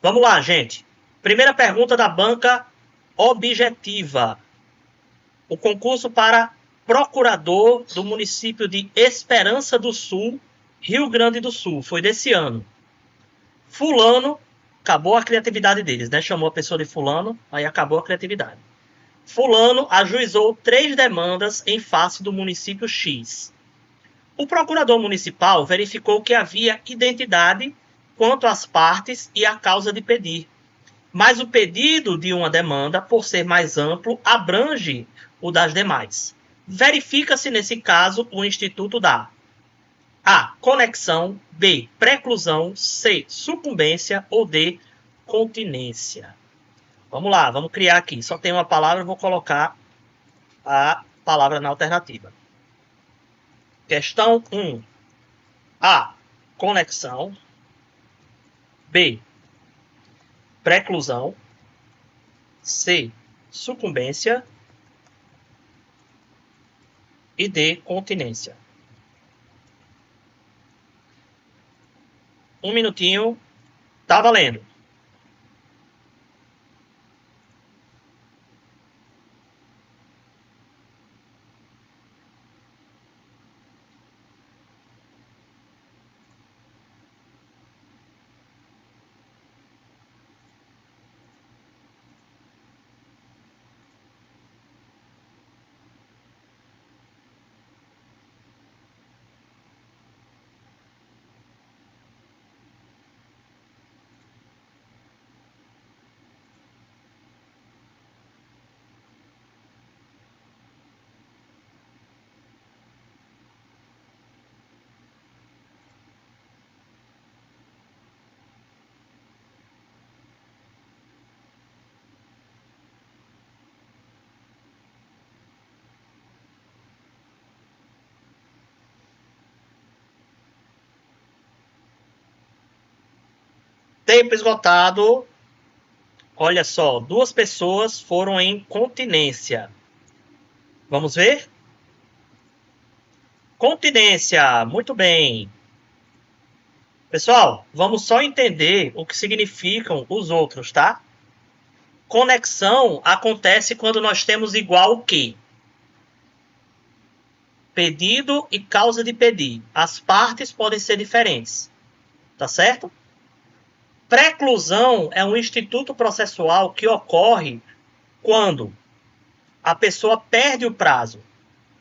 Vamos lá, gente. Primeira pergunta da banca objetiva. O concurso para procurador do município de Esperança do Sul, Rio Grande do Sul. Foi desse ano. Fulano, acabou a criatividade deles, né? Chamou a pessoa de fulano, aí acabou a criatividade. Fulano ajuizou 3 demandas em face do município X. O procurador municipal verificou que havia identidade quanto às partes e à causa de pedir. Mas o pedido de uma demanda, por ser mais amplo, abrange o das demais. Verifica-se, nesse caso, o instituto da A. Conexão, B. Preclusão, C. Sucumbência ou D. Continência. Vamos lá, vamos criar aqui. Só tem uma palavra, eu vou colocar a palavra na alternativa. Questão 1. A. Conexão. B. Preclusão. C. Sucumbência. E D. Continência. Um minutinho. Tá valendo. Tempo esgotado. Olha só, 2 pessoas foram em continência. Vamos ver? Continência, muito bem. Pessoal, vamos só entender o que significam os outros, tá? Conexão acontece quando nós temos igual o quê? Pedido e causa de pedir. As partes podem ser diferentes, tá certo? Preclusão é um instituto processual que ocorre quando a pessoa perde o prazo,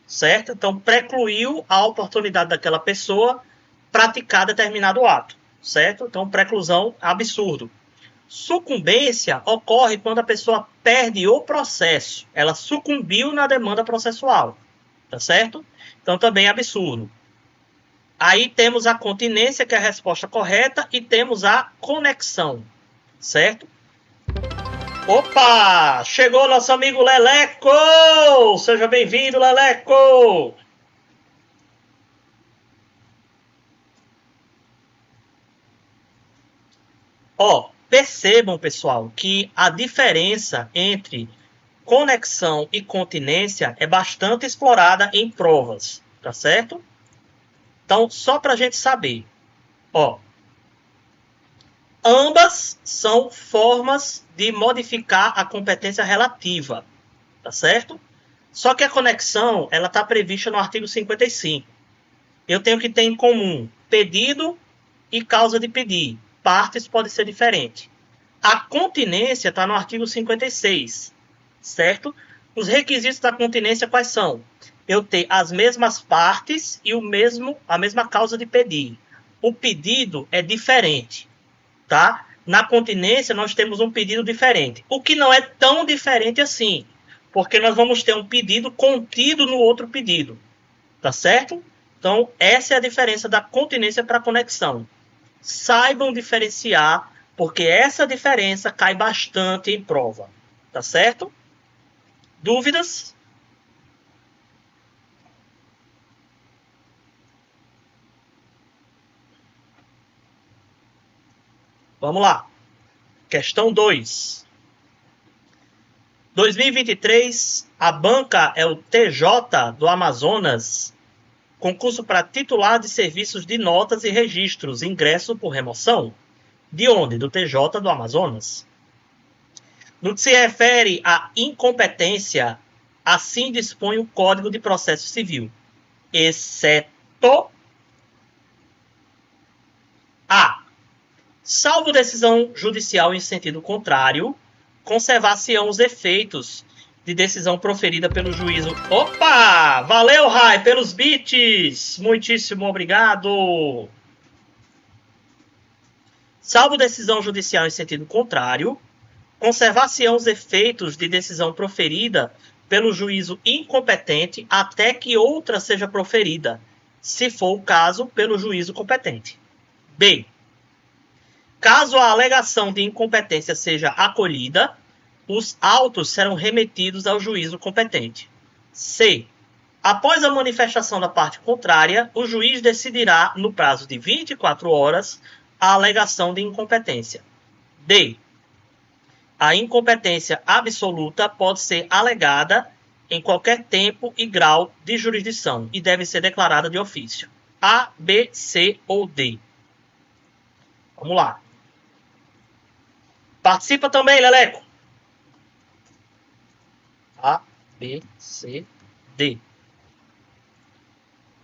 certo? Então, precluiu a oportunidade daquela pessoa praticar determinado ato, certo? Então, preclusão, absurdo. Sucumbência ocorre quando a pessoa perde o processo. Ela sucumbiu na demanda processual, tá certo? Então, também é absurdo. Aí temos a continência, que é a resposta correta, e temos a conexão, certo? Opa! Chegou nosso amigo Leleco! Seja bem-vindo, Leleco! Ó, percebam, pessoal, que a diferença entre conexão e continência é bastante explorada em provas, tá certo? Então, só para a gente saber, ó, ambas são formas de modificar a competência relativa, tá certo? Só que a conexão, ela está prevista no artigo 55. Eu tenho que ter em comum pedido e causa de pedir. Partes podem ser diferentes. A continência está no artigo 56, certo? Os requisitos da continência quais são? Eu ter as mesmas partes e a mesma causa de pedir. O pedido é diferente, tá? Na continência, nós temos um pedido diferente. O que não é tão diferente assim, porque nós vamos ter um pedido contido no outro pedido, tá certo? Então, essa é a diferença da continência para a conexão. Saibam diferenciar, porque essa diferença cai bastante em prova, tá certo? Dúvidas? Vamos lá. Questão 2. 2023, a banca é o TJ do Amazonas. Concurso para titular de serviços de notas e registros, ingresso por remoção. De onde? Do TJ do Amazonas. No que se refere à incompetência, assim dispõe o Código de Processo Civil, exceto a. Salvo decisão judicial em sentido contrário, conservar-se-ão os efeitos de decisão proferida pelo juízo. Opa! Valeu, Rai, pelos bits! Muitíssimo obrigado! Salvo decisão judicial em sentido contrário, conservar-se-ão os efeitos de decisão proferida pelo juízo incompetente até que outra seja proferida, se for o caso, pelo juízo competente. B. Caso a alegação de incompetência seja acolhida, os autos serão remetidos ao juízo competente. C. Após a manifestação da parte contrária, o juiz decidirá, no prazo de 24 horas, a alegação de incompetência. D. A incompetência absoluta pode ser alegada em qualquer tempo e grau de jurisdição e deve ser declarada de ofício. A, B, C ou D. Vamos lá. Participa também, Leleco. A, B, C, D.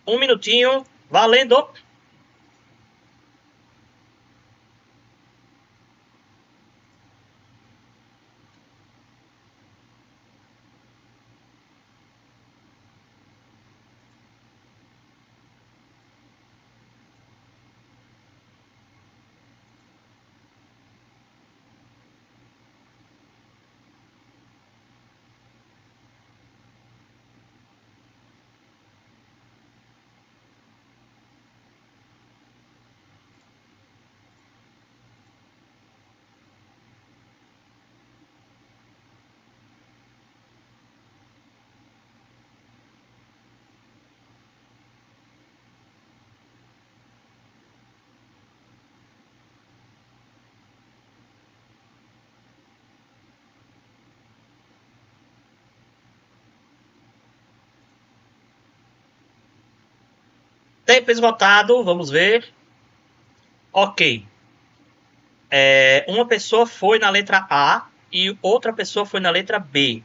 Um minutinho. Valendo. Tempo esgotado, vamos ver. Ok. Uma pessoa foi na letra A e outra pessoa foi na letra B.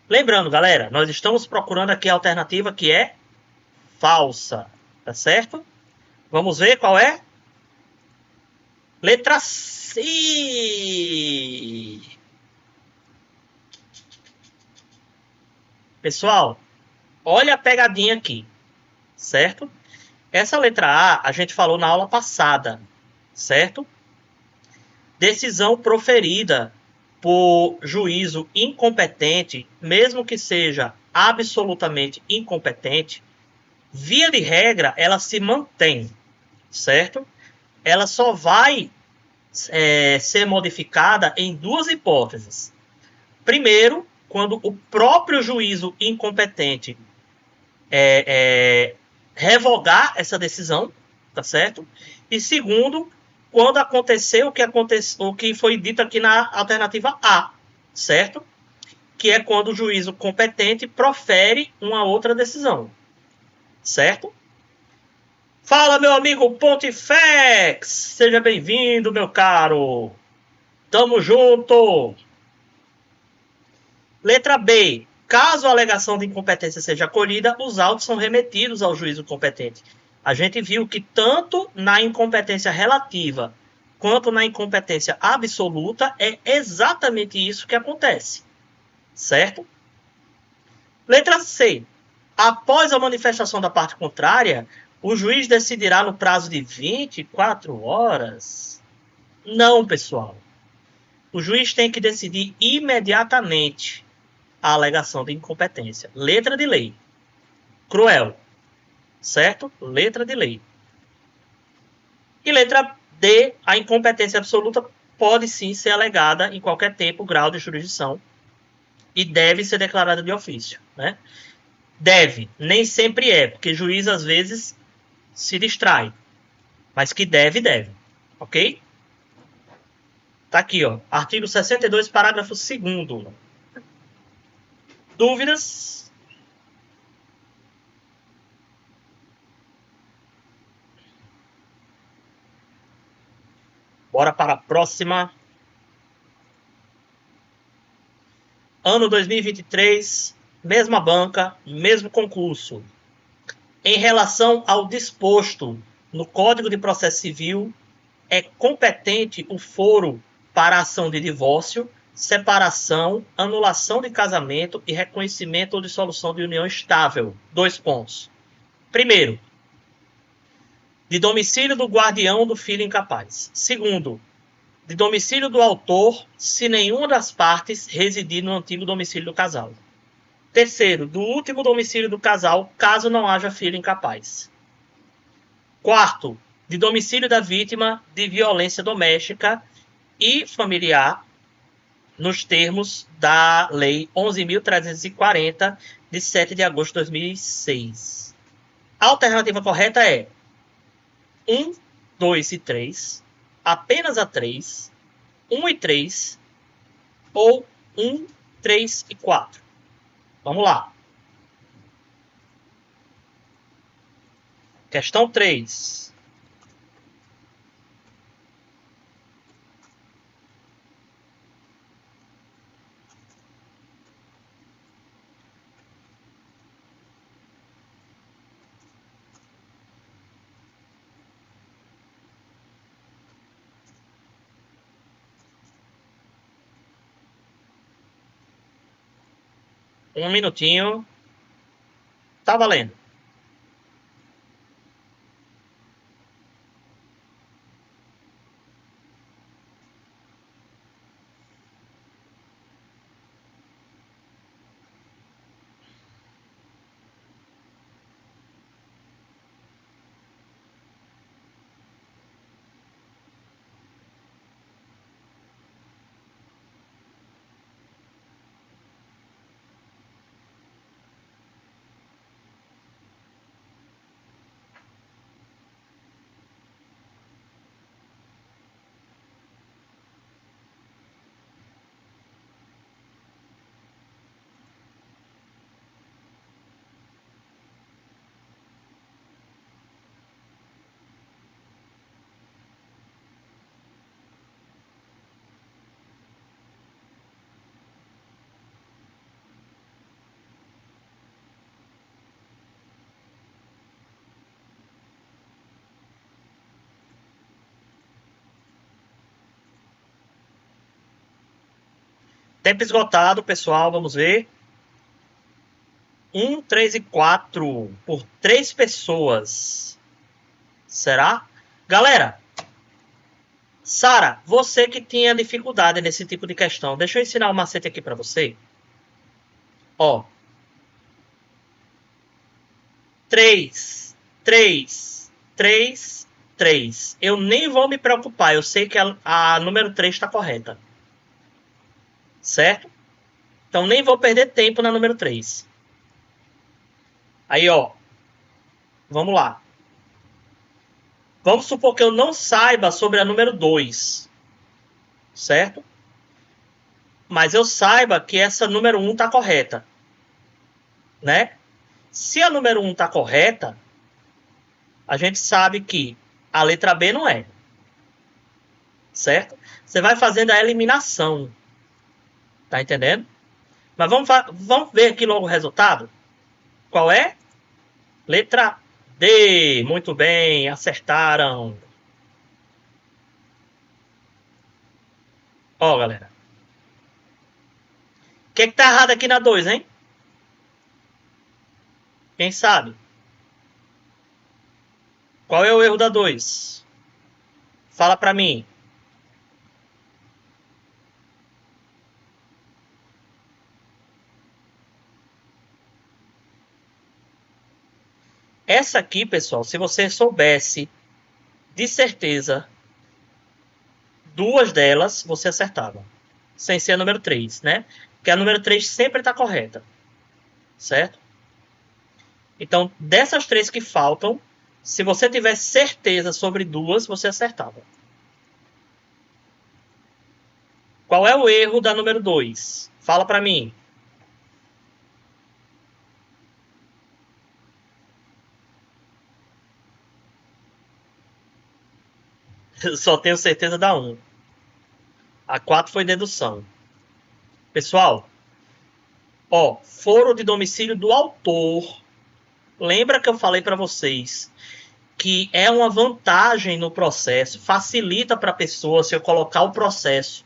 Lembrando, galera, nós estamos procurando aqui a alternativa que é falsa, tá certo? Vamos ver qual é? Letra C. Pessoal, olha a pegadinha aqui, certo? Essa letra A a gente falou na aula passada, certo? Decisão proferida por juízo incompetente, mesmo que seja absolutamente incompetente, via de regra, ela se mantém, certo? Ela só vai ser modificada em duas hipóteses. Primeiro, quando o próprio juízo incompetente revogar essa decisão, tá certo? E segundo, quando acontecer o que foi dito aqui na alternativa A, certo? Que é quando o juízo competente profere uma outra decisão, certo? Fala, meu amigo Pontifex! Seja bem-vindo, meu caro! Tamo junto! Letra B. Caso a alegação de incompetência seja acolhida, os autos são remetidos ao juízo competente. A gente viu que tanto na incompetência relativa quanto na incompetência absoluta é exatamente isso que acontece. Certo? Letra C. Após a manifestação da parte contrária, o juiz decidirá no prazo de 24 horas? Não, pessoal. O juiz tem que decidir imediatamente a alegação de incompetência. Letra de lei. Cruel. Certo? Letra de lei. E letra D, a incompetência absoluta pode sim ser alegada em qualquer tempo, grau de jurisdição e deve ser declarada de ofício, né? Deve, nem sempre é, porque juiz às vezes se distrai, mas que deve, deve, ok? Tá aqui, ó, artigo 62, parágrafo 2º. Dúvidas? Bora para a próxima. Ano 2023, mesma banca, mesmo concurso. Em relação ao disposto no Código de Processo Civil, é competente o foro para ação de divórcio, separação, anulação de casamento e reconhecimento ou dissolução de união estável. 2 pontos. Primeiro, de domicílio do guardião do filho incapaz. Segundo, de domicílio do autor, se nenhuma das partes residir no antigo domicílio do casal. Terceiro, do último domicílio do casal, caso não haja filho incapaz. Quarto, de domicílio da vítima de violência doméstica e familiar, nos termos da Lei 11.340, de 7 de agosto de 2006. A alternativa correta é 1, 2 e 3, apenas a 3, 1 e 3, ou 1, 3 e 4. Vamos lá. Questão 3. Um minutinho. Tá valendo. Tempo esgotado, pessoal. Vamos ver. 1, 3 e 4 por 3 pessoas. Será? Galera, Sara, você que tinha dificuldade nesse tipo de questão, deixa eu ensinar um macete aqui para você. Ó. 3, 3, 3, 3. Eu nem vou me preocupar, eu sei que a número 3 está correta. Certo? Então nem vou perder tempo na número 3. Aí, ó. Vamos lá. Vamos supor que eu não saiba sobre a número 2. Certo? Mas eu saiba que essa número 1 está correta. Né? Se a número 1 está correta, a gente sabe que a letra B não é. Certo? Você vai fazendo a eliminação. Tá entendendo? Mas vamos ver aqui logo o resultado. Qual é? Letra D. Muito bem, acertaram. Ó, galera. O que tá errado aqui na 2, hein? Quem sabe? Qual é o erro da 2? Fala pra mim. Essa aqui, pessoal, se você soubesse de certeza duas delas, você acertava. Sem ser a número 3, né? Porque a número 3 sempre está correta. Certo? Então, dessas 3 que faltam, se você tiver certeza sobre duas, você acertava. Qual é o erro da número 2? Fala para mim. Só tenho certeza da 1. A 4 foi dedução. Pessoal, ó, foro de domicílio do autor. Lembra que eu falei para vocês que é uma vantagem no processo, facilita para a pessoa se eu colocar o processo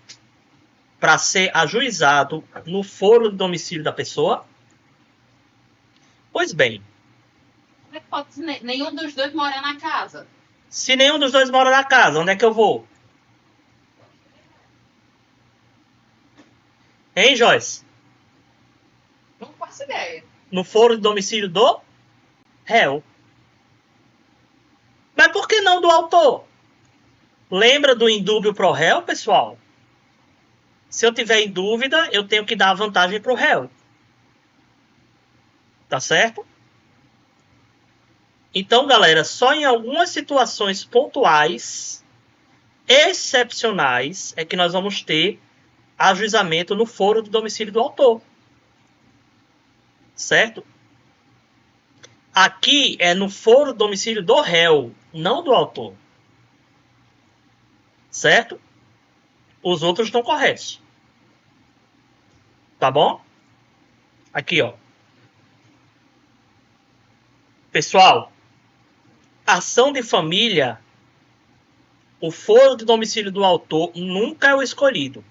para ser ajuizado no foro de domicílio da pessoa? Pois bem. Como é que pode nenhum dos dois mora na casa? Se nenhum dos dois mora na casa, onde é que eu vou? Hein, Joyce? Não faço ideia. No foro de domicílio do réu. Mas por que não do autor? Lembra do indúbio pro réu, pessoal? Se eu tiver em dúvida, eu tenho que dar a vantagem pro réu. Tá certo? Então, galera, só em algumas situações pontuais, excepcionais, é que nós vamos ter ajuizamento no foro do domicílio do autor. Certo? Aqui é no foro do domicílio do réu, não do autor. Certo? Os outros estão corretos. Tá bom? Aqui, ó. Pessoal, ação de família, o foro de domicílio do autor nunca é o escolhido,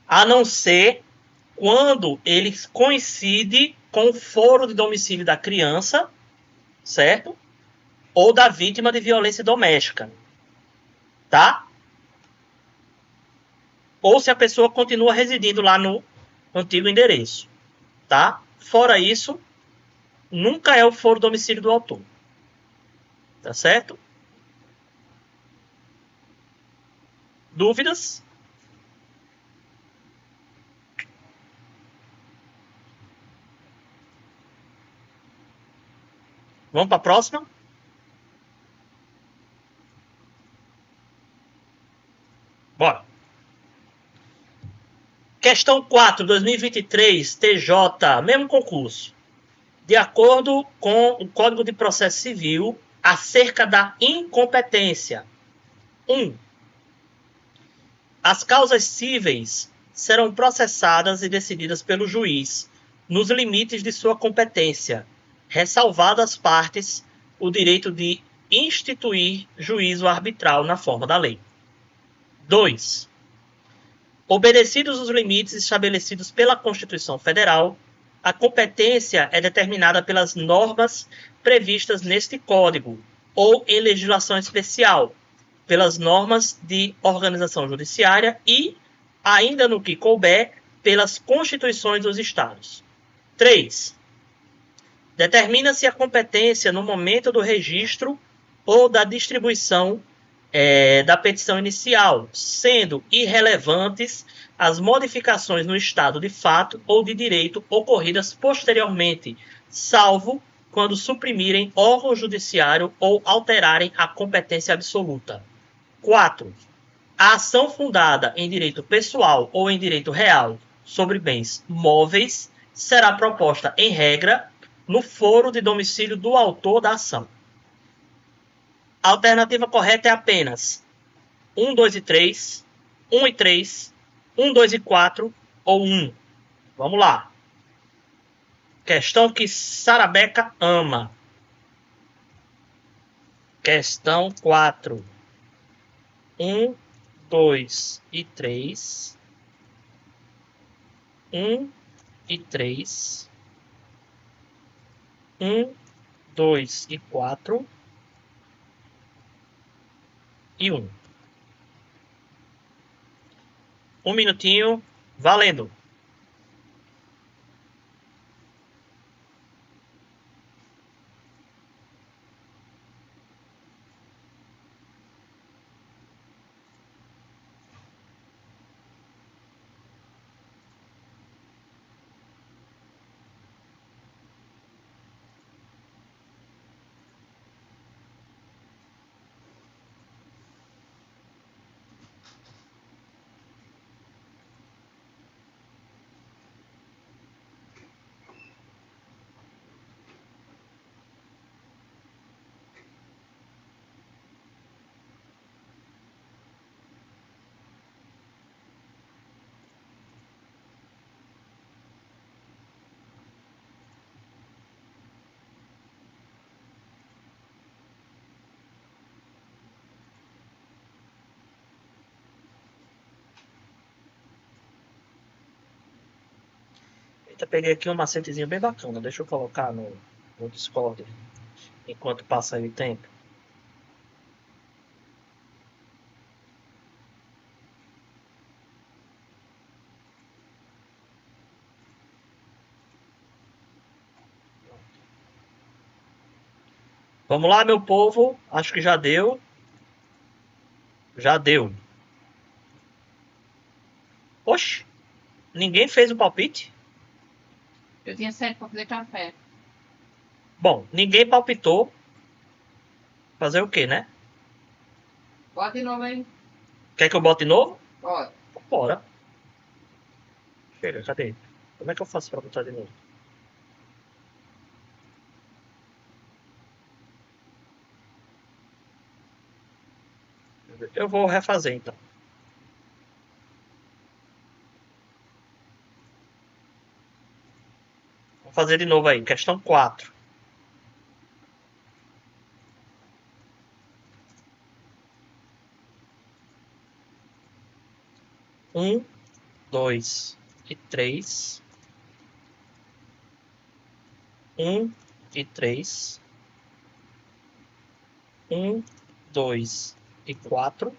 a não ser quando ele coincide com o foro de domicílio da criança, certo? Ou da vítima de violência doméstica, tá? Ou se a pessoa continua residindo lá no antigo endereço, tá? Fora isso, nunca é o foro domicílio do autor, tá certo? Dúvidas? Vamos para a próxima? Bora. Questão 4, 2023, TJ, mesmo concurso. De acordo com o Código de Processo Civil, acerca da incompetência. 1. As causas cíveis serão processadas e decididas pelo juiz, nos limites de sua competência, ressalvado às partes o direito de instituir juízo arbitral na forma da lei. 2. Obedecidos os limites estabelecidos pela Constituição Federal, a competência é determinada pelas normas previstas neste Código ou em legislação especial, pelas normas de organização judiciária e, ainda no que couber, pelas constituições dos Estados. 3. Determina-se a competência no momento do registro ou da distribuição da petição inicial, sendo irrelevantes as modificações no estado de fato ou de direito ocorridas posteriormente, salvo quando suprimirem órgão judiciário ou alterarem a competência absoluta. 4. A ação fundada em direito pessoal ou em direito real sobre bens móveis será proposta, em regra, no foro de domicílio do autor da ação. A alternativa correta é apenas 1, 2 e 3, 1 e 3, 1, 2 e 4 ou 1. Vamos lá. Questão que Sarabeca ama. Questão 4. 1, 2 e 3. 1 e 3. 1, 2 e 4. E 1. Um minutinho, valendo. Eita, peguei aqui um macetezinho bem bacana. Deixa eu colocar no Discord enquanto passa aí o tempo. Vamos lá, meu povo. Acho que já deu. Já deu. Oxe, ninguém fez o palpite? Eu tinha 7 para fazer café. Bom, ninguém palpitou. Fazer o quê, né? Bota de novo aí. Quer que eu bote de novo? Bora. Bora. Chega, cadê? Como é que eu faço pra botar de novo? Eu vou refazer então. Vou fazer de novo aí. Questão 4. Um, 2 e 3. 1 e 3. 1, 2 e 4.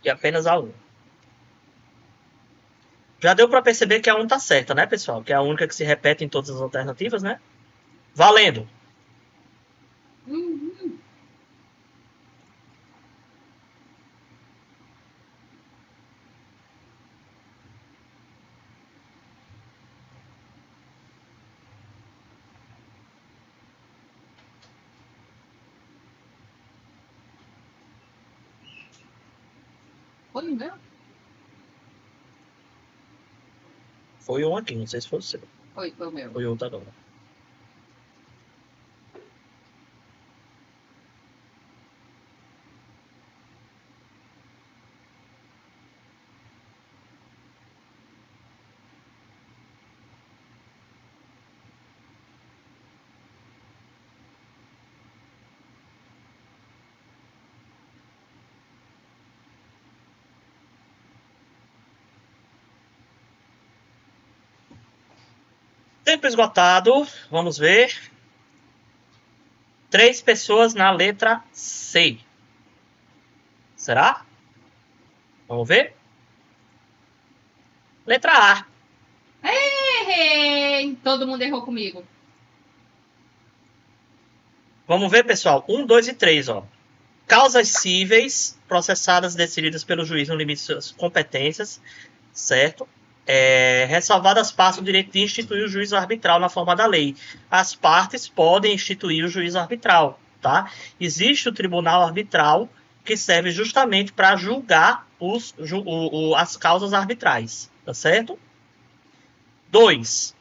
E apenas a 1. Já deu para perceber que a 1 tá certa, né, pessoal? Que é a única que se repete em todas as alternativas, né? Valendo! Uhum. Foi mesmo? Foi um aqui, não sei se foi o seu. Foi o meu. Foi outro agora. Tempo esgotado. Vamos ver. 3 pessoas na letra C. Será? Vamos ver. Letra A. Errei! Todo mundo errou comigo. Vamos ver, pessoal. 1, 2 e 3, ó. Causas cíveis processadas decididas pelo juiz no limite de suas competências, certo? Ressalvado as partes do direito de instituir o juízo arbitral na forma da lei. As partes podem instituir o juízo arbitral, tá? Existe o tribunal arbitral que serve justamente para julgar as causas arbitrais, tá certo? 2.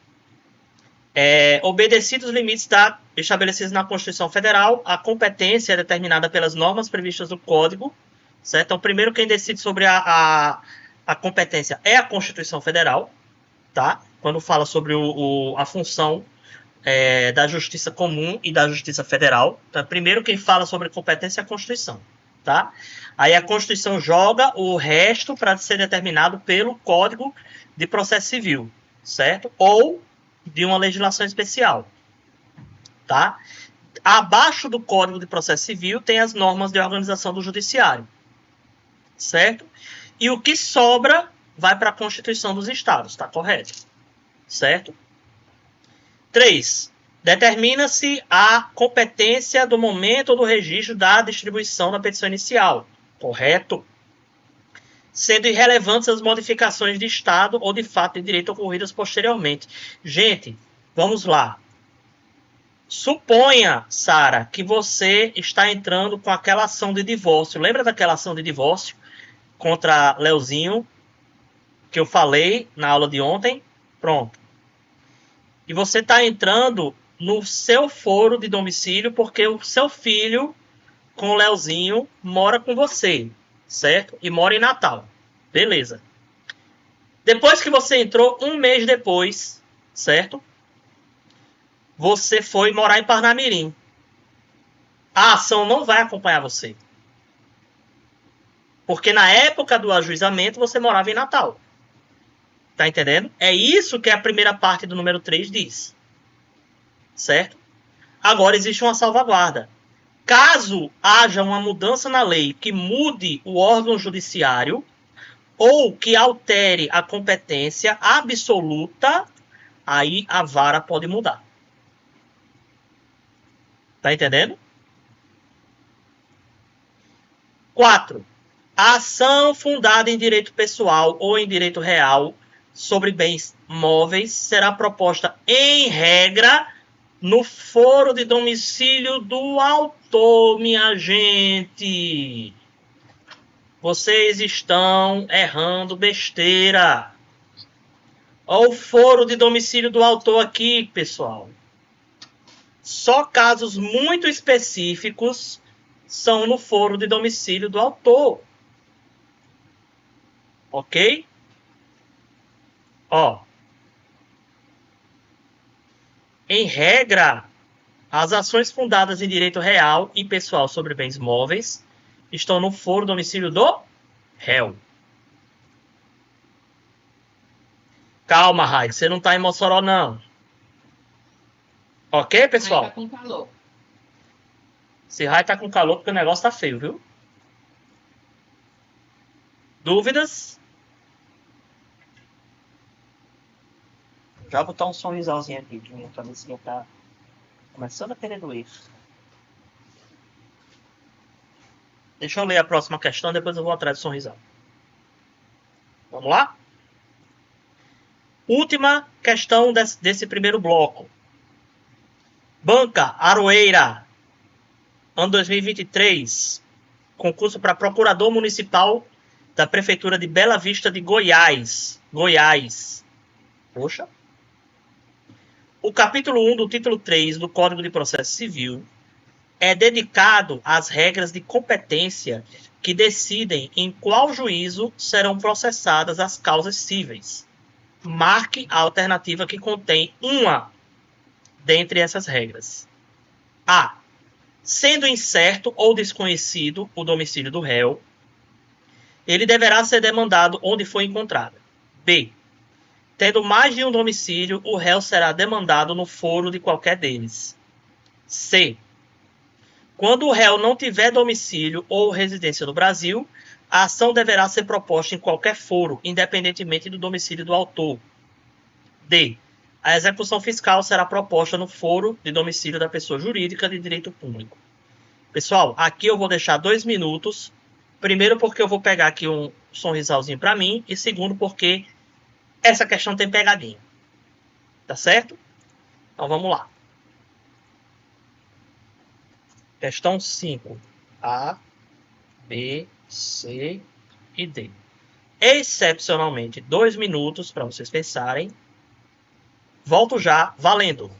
Obedecidos os limites estabelecidos na Constituição Federal, a competência é determinada pelas normas previstas no Código, certo? Então, primeiro, quem decide sobre a competência é a Constituição Federal, tá? Quando fala sobre a função da Justiça Comum e da Justiça Federal. Então, primeiro, quem fala sobre competência é a Constituição, tá? Aí a Constituição joga o resto para ser determinado pelo Código de Processo Civil, certo? Ou de uma legislação especial, tá? Abaixo do Código de Processo Civil tem as normas de organização do Judiciário, certo? E o que sobra vai para a Constituição dos Estados, tá correto? Certo? 3. Determina-se a competência do momento do registro da distribuição da petição inicial, correto? Sendo irrelevantes as modificações de Estado ou de fato de direito ocorridas posteriormente. Gente, vamos lá. Suponha, Sara, que você está entrando com aquela ação de divórcio. Lembra daquela ação de divórcio contra Leozinho que eu falei na aula de ontem? Pronto. E você está entrando no seu foro de domicílio porque o seu filho com o Leozinho mora com você, certo? E mora em Natal. Beleza. Depois que você entrou, um mês depois, certo? Você foi morar em Parnamirim. A ação não vai acompanhar você. Porque na época do ajuizamento você morava em Natal. Tá entendendo? É isso que a primeira parte do número 3 diz. Certo? Agora existe uma salvaguarda. Caso haja uma mudança na lei que mude o órgão judiciário ou que altere a competência absoluta, aí a vara pode mudar. Tá entendendo? 4. A ação fundada em direito pessoal ou em direito real sobre bens móveis será proposta em regra no foro de domicílio do autor, minha gente. Vocês estão errando besteira. Olha o foro de domicílio do autor aqui, pessoal. Só casos muito específicos são no foro de domicílio do autor. Ok? Ó. Em regra, as ações fundadas em direito real e pessoal sobre bens móveis estão no foro do domicílio do réu. Calma, Raio, você não tá em Mossoró, não. Ok, pessoal? Ai, tá com calor. Esse raio tá com calor porque o negócio tá feio, viu? Dúvidas? Já vou botar um sorrisalzinho aqui, que minha cabecinha tá começando a querer doer. Deixa eu ler a próxima questão, depois eu vou atrás do sorrisal. Vamos lá? Última questão desse primeiro bloco. Banca Aroeira, ano 2023, concurso para procurador municipal da Prefeitura de Bela Vista de Goiás. Goiás. Poxa. O capítulo 1 do título 3 do Código de Processo Civil é dedicado às regras de competência que decidem em qual juízo serão processadas as causas cíveis. Marque a alternativa que contém uma dentre essas regras. A. Sendo incerto ou desconhecido o domicílio do réu, ele deverá ser demandado onde foi encontrado. B. Tendo mais de um domicílio, o réu será demandado no foro de qualquer deles. C. Quando o réu não tiver domicílio ou residência no Brasil, a ação deverá ser proposta em qualquer foro, independentemente do domicílio do autor. D. A execução fiscal será proposta no foro de domicílio da pessoa jurídica de direito público. Pessoal, aqui eu vou deixar 2 minutos. Primeiro porque eu vou pegar aqui um sorrisalzinho para mim. E segundo porque essa questão tem pegadinha. Tá certo? Então vamos lá. Questão 5. A, B, C e D. Excepcionalmente, 2 minutos para vocês pensarem. Volto já, valendo.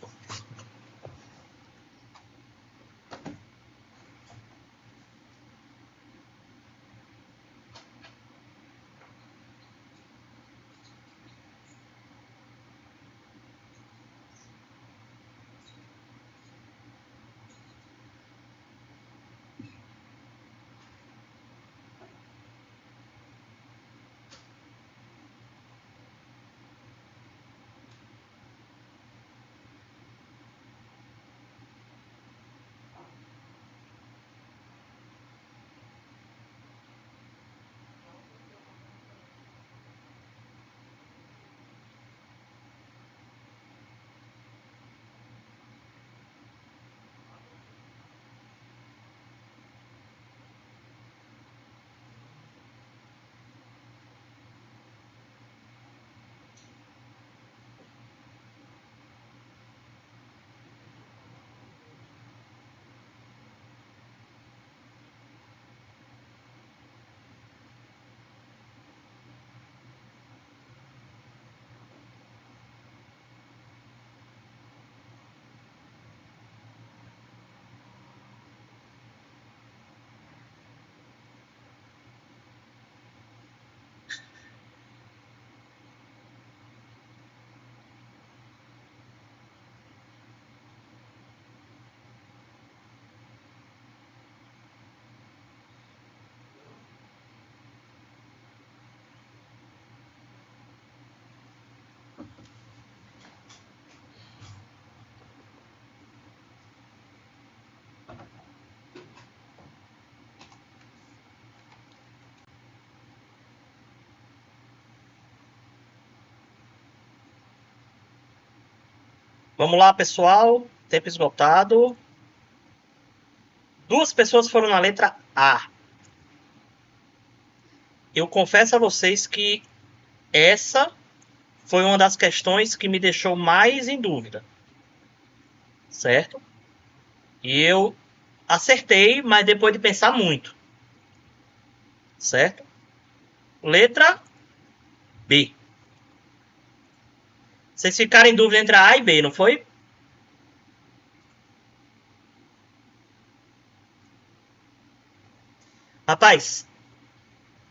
Vamos lá, pessoal. Tempo esgotado. 2 pessoas foram na letra A. Eu confesso a vocês que essa foi uma das questões que me deixou mais em dúvida. Certo? E eu acertei, mas depois de pensar muito. Certo? Letra B. Vocês ficaram em dúvida entre a A e B, não foi? Rapaz,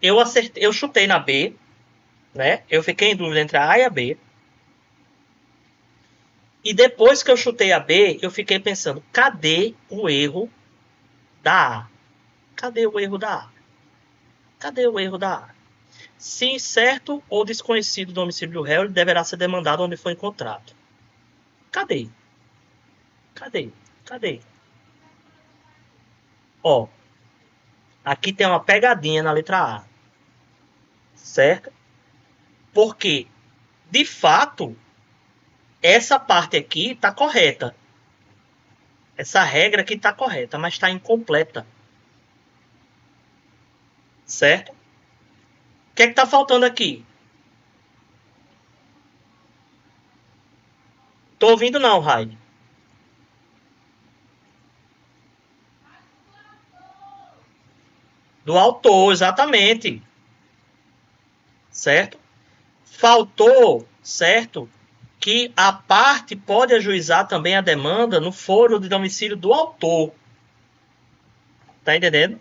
eu acertei, eu chutei na B, né? Eu fiquei em dúvida entre a A e a B. E depois que eu chutei a B, eu fiquei pensando, cadê o erro da A? Cadê o erro da A? Cadê o erro da A? Se incerto ou desconhecido do domicílio do réu, ele deverá ser demandado onde foi encontrado. Cadê? Cadê? Cadê? Ó, aqui tem uma pegadinha na letra A. Certo? Porque, de fato, essa parte aqui está correta. Essa regra aqui está correta, mas está incompleta. Certo? O que é que está faltando aqui? Tô ouvindo não, Raid. Do autor, exatamente. Certo? Faltou, certo? Que a parte pode ajuizar também a demanda no foro de domicílio do autor. Tá entendendo?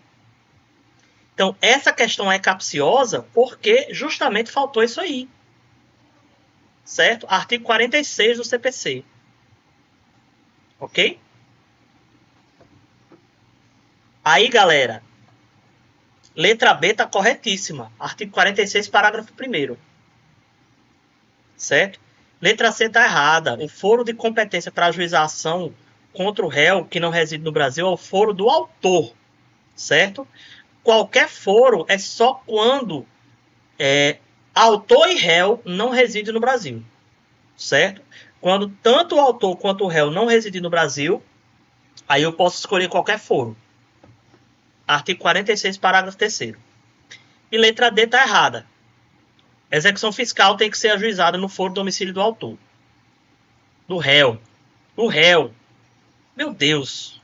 Então, essa questão é capciosa porque justamente faltou isso aí. Certo? Artigo 46 do CPC. Ok? Aí, galera, letra B está corretíssima. Artigo 46, parágrafo 1º. Certo? Letra C está errada. O foro de competência para ajuizar a ação contra o réu que não reside no Brasil é o foro do autor. Certo? Qualquer foro é só quando autor e réu não residem no Brasil. Certo? Quando tanto o autor quanto o réu não residem no Brasil, aí eu posso escolher qualquer foro. Artigo 46, parágrafo 3º. E letra D está errada. Execução fiscal tem que ser ajuizada no foro do domicílio do autor. Do réu. Do réu. Meu Deus.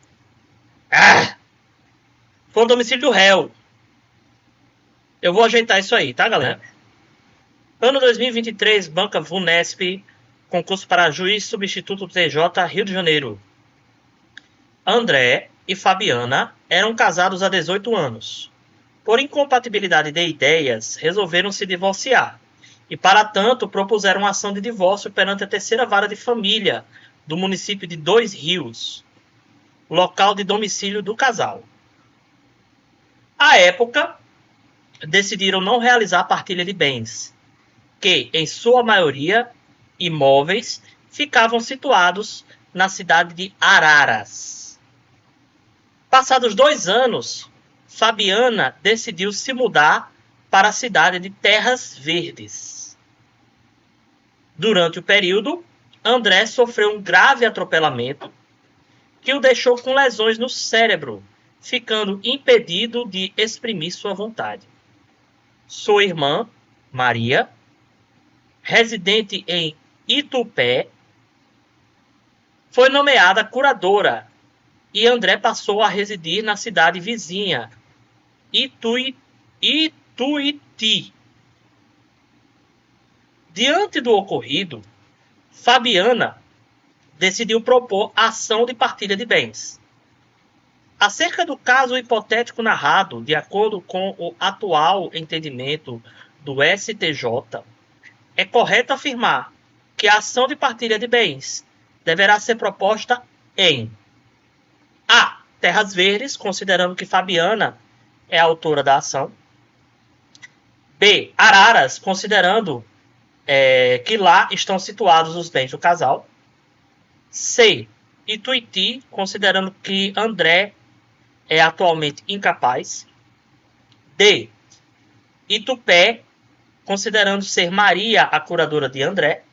Foro do domicílio do réu. Eu vou ajeitar isso aí, tá, galera? Ano 2023, Banca Vunesp, concurso para juiz substituto do TJ, Rio de Janeiro. André e Fabiana eram casados há 18 anos. Por incompatibilidade de ideias, resolveram se divorciar e, para tanto, propuseram ação de divórcio perante a terceira vara de família do município de Dois Rios, local de domicílio do casal. À época, decidiram não realizar a partilha de bens, que, em sua maioria, imóveis, ficavam situados na cidade de Araras. Passados 2 anos, Fabiana decidiu se mudar para a cidade de Terras Verdes. Durante o período, André sofreu um grave atropelamento que o deixou com lesões no cérebro, ficando impedido de exprimir sua vontade. Sua irmã, Maria, residente em Itupé, foi nomeada curadora e André passou a residir na cidade vizinha, Ituiti. Diante do ocorrido, Fabiana decidiu propor ação de partilha de bens. Acerca do caso hipotético narrado, de acordo com o atual entendimento do STJ, é correto afirmar que a ação de partilha de bens deverá ser proposta em A. Terras Verdes, considerando que Fabiana é a autora da ação. B. Araras, considerando que lá estão situados os bens do casal. C. Ituiti, considerando que André é atualmente incapaz. D. Itupé, considerando ser Maria a curadora de André.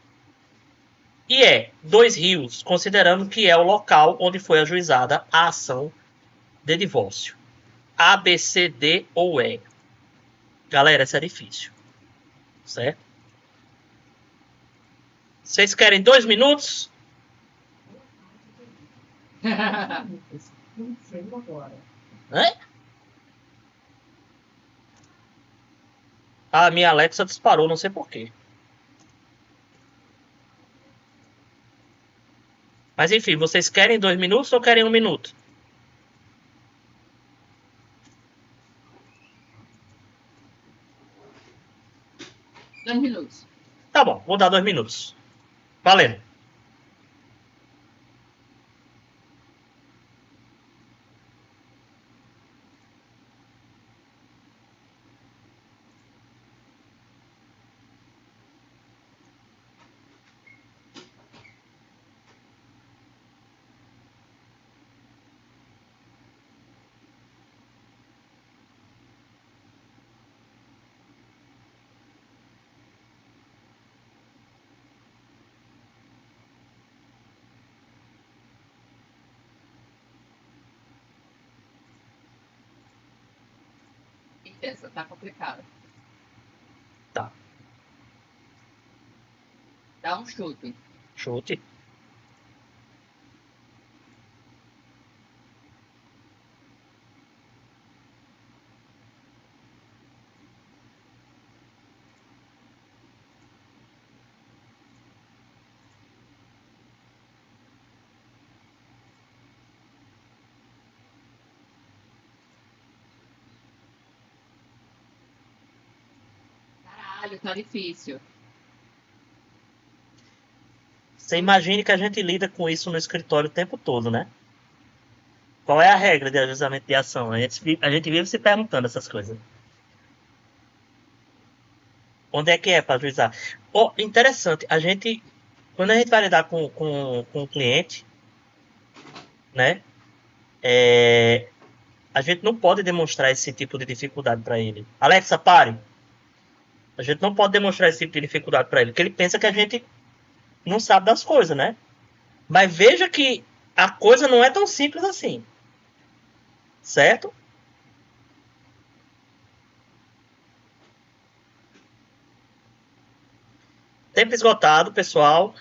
E é Dois Rios, considerando que é o local onde foi ajuizada a ação de divórcio. A, B, C, D ou E. Galera, essa é difícil. Certo? Vocês querem 2 minutos? Hã? A minha Alexa disparou, não sei porquê. Mas enfim, vocês querem 2 minutos ou querem 1 minuto? Dois minutos. Tá bom, vou dar 2 minutos. Valendo. Essa tá complicada. Tá. Dá um chute. Chute. Caralho, tá difícil. Você imagine que a gente lida com isso no escritório o tempo todo, né? Qual é a regra de ajuizamento de ação? A gente vive se perguntando essas coisas. Onde é que é para ajuizar? Oh, interessante, quando a gente vai lidar com o cliente, né? A gente não pode demonstrar esse tipo de dificuldade para ele. Alexa, pare. A gente não pode demonstrar esse tipo de dificuldade para ele, porque ele pensa que a gente não sabe das coisas, né? Mas veja que a coisa não é tão simples assim. Certo? Tempo esgotado, pessoal.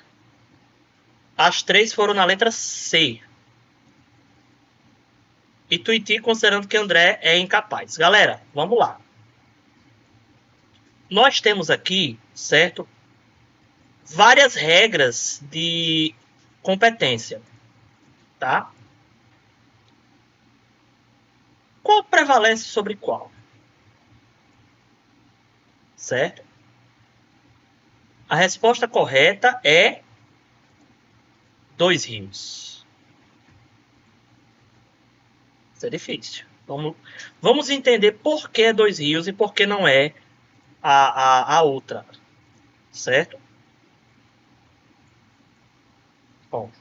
As 3 foram na letra C. E Tuiti considerando que André é incapaz. Galera, vamos lá. Nós temos aqui, certo? Várias regras de competência. Tá? Qual prevalece sobre qual? Certo? A resposta correta é Dois Rios. Isso é difícil. Vamos entender por que Dois Rios e por que não é a outra. Certo? Bom.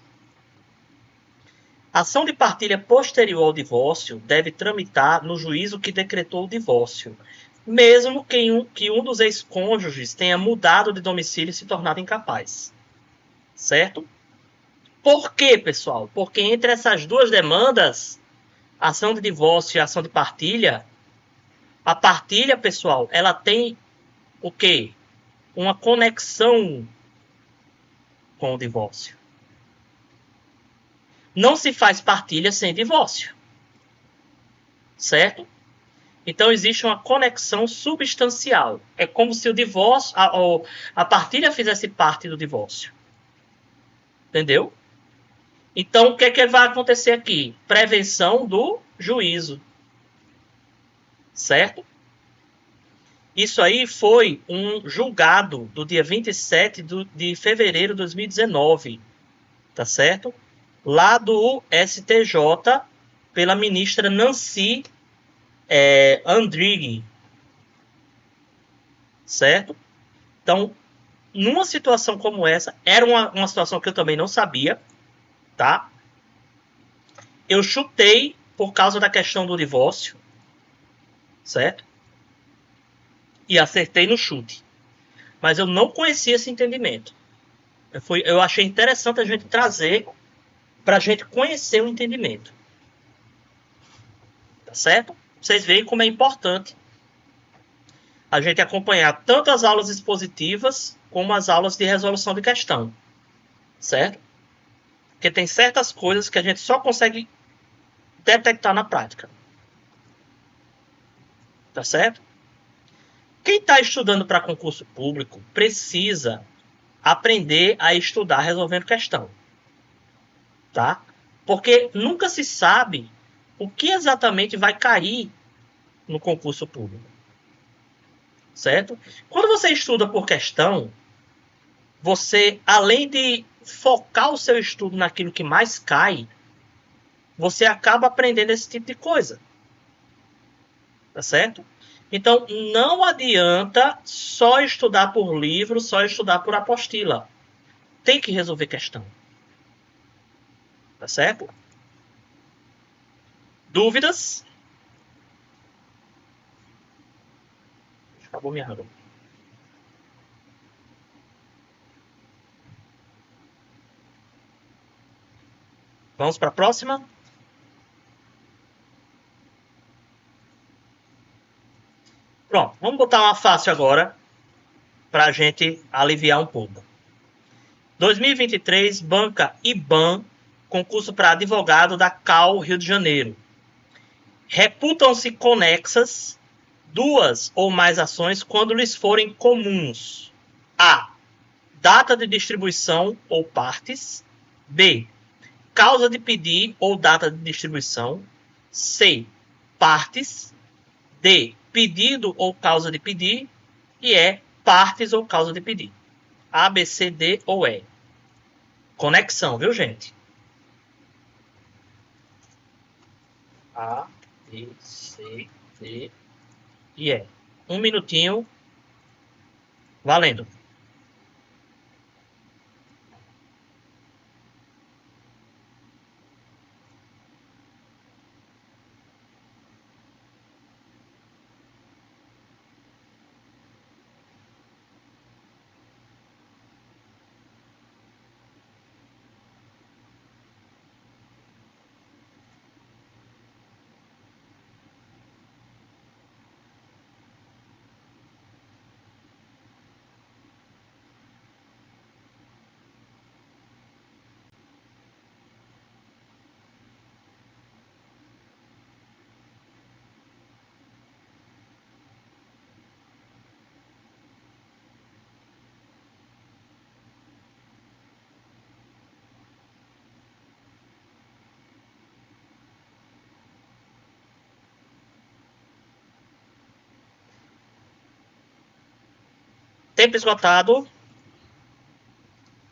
A ação de partilha posterior ao divórcio deve tramitar no juízo que decretou o divórcio, mesmo que um dos ex-cônjuges tenha mudado de domicílio e se tornado incapaz. Certo? Por quê, pessoal? Porque entre essas duas demandas, ação de divórcio e ação de partilha, a partilha, pessoal, ela tem o quê? Uma conexão com o divórcio. Não se faz partilha sem divórcio. Certo? Então, existe uma conexão substancial. É como se o divórcio, a partilha fizesse parte do divórcio. Entendeu? Então, o que é que vai acontecer aqui? Prevenção do juízo. Certo? Isso aí foi um julgado do dia 27 de fevereiro de 2019. Tá certo? Lá do STJ, pela ministra Nancy Andrighi. Certo? Então, numa situação como essa, era uma situação que eu também não sabia, tá? Eu chutei por causa da questão do divórcio, certo? E acertei no chute. Mas eu não conhecia esse entendimento. Eu achei interessante a gente trazer para a gente conhecer o entendimento. Tá certo? Vocês veem como é importante a gente acompanhar tanto as aulas expositivas como as aulas de resolução de questão. Certo? Porque tem certas coisas que a gente só consegue detectar na prática. Tá certo? Quem está estudando para concurso público precisa aprender a estudar resolvendo questão. Tá? Porque nunca se sabe o que exatamente vai cair no concurso público. Certo? Quando você estuda por questão, você, além de focar o seu estudo naquilo que mais cai, você acaba aprendendo esse tipo de coisa. Tá certo? Então, não adianta só estudar por livro, só estudar por apostila. Tem que resolver questão. Tá certo? Dúvidas? Acabou minha água. Vamos para a próxima? Pronto, vamos botar uma fácil agora para a gente aliviar um pouco. 2023, banca IBAN, concurso para advogado da CAU Rio de Janeiro. Reputam-se conexas duas ou mais ações quando lhes forem comuns: A. Data de distribuição ou partes. B. Causa de pedir ou data de distribuição. C. Partes. D. Pedido ou causa de pedir. E E. Partes ou causa de pedir. A, B, C, D ou E. Conexão, viu, gente? A, B, C, D e E. Um minutinho. Valendo. Tempo esgotado.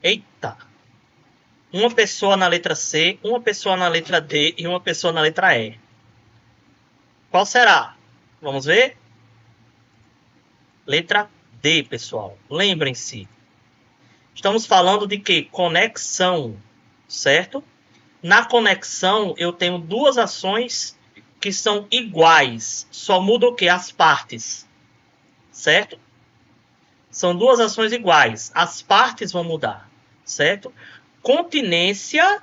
Eita. Uma pessoa na letra C, uma pessoa na letra D e uma pessoa na letra E. Qual será? Vamos ver? Letra D, pessoal. Lembrem-se. Estamos falando de quê? Conexão, certo? Na conexão, eu tenho duas ações que são iguais. Só muda o quê? As partes, certo? São duas ações iguais. As partes vão mudar, certo? Continência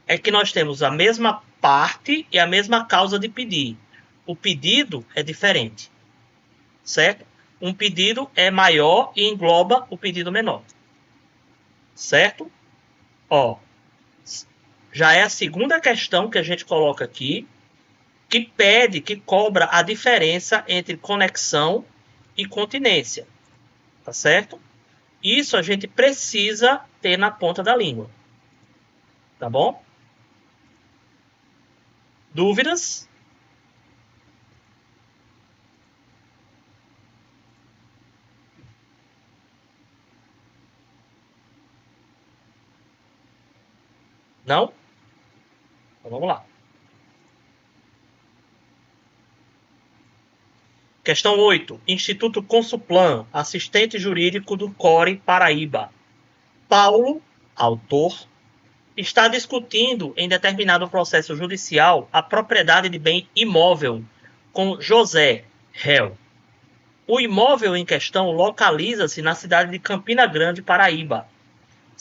é que nós temos a mesma parte e a mesma causa de pedir. O pedido é diferente, certo? Um pedido é maior e engloba o pedido menor, certo? Ó, já é a segunda questão que a gente coloca aqui, que pede, que cobra a diferença entre conexão e continência, tá certo? Isso a gente precisa ter na ponta da língua, tá bom? Dúvidas? Não? Então vamos lá. Questão 8. Instituto Consuplan, assistente jurídico do CORE Paraíba. Paulo, autor, está discutindo em determinado processo judicial a propriedade de bem imóvel com José, réu. O imóvel em questão localiza-se na cidade de Campina Grande, Paraíba.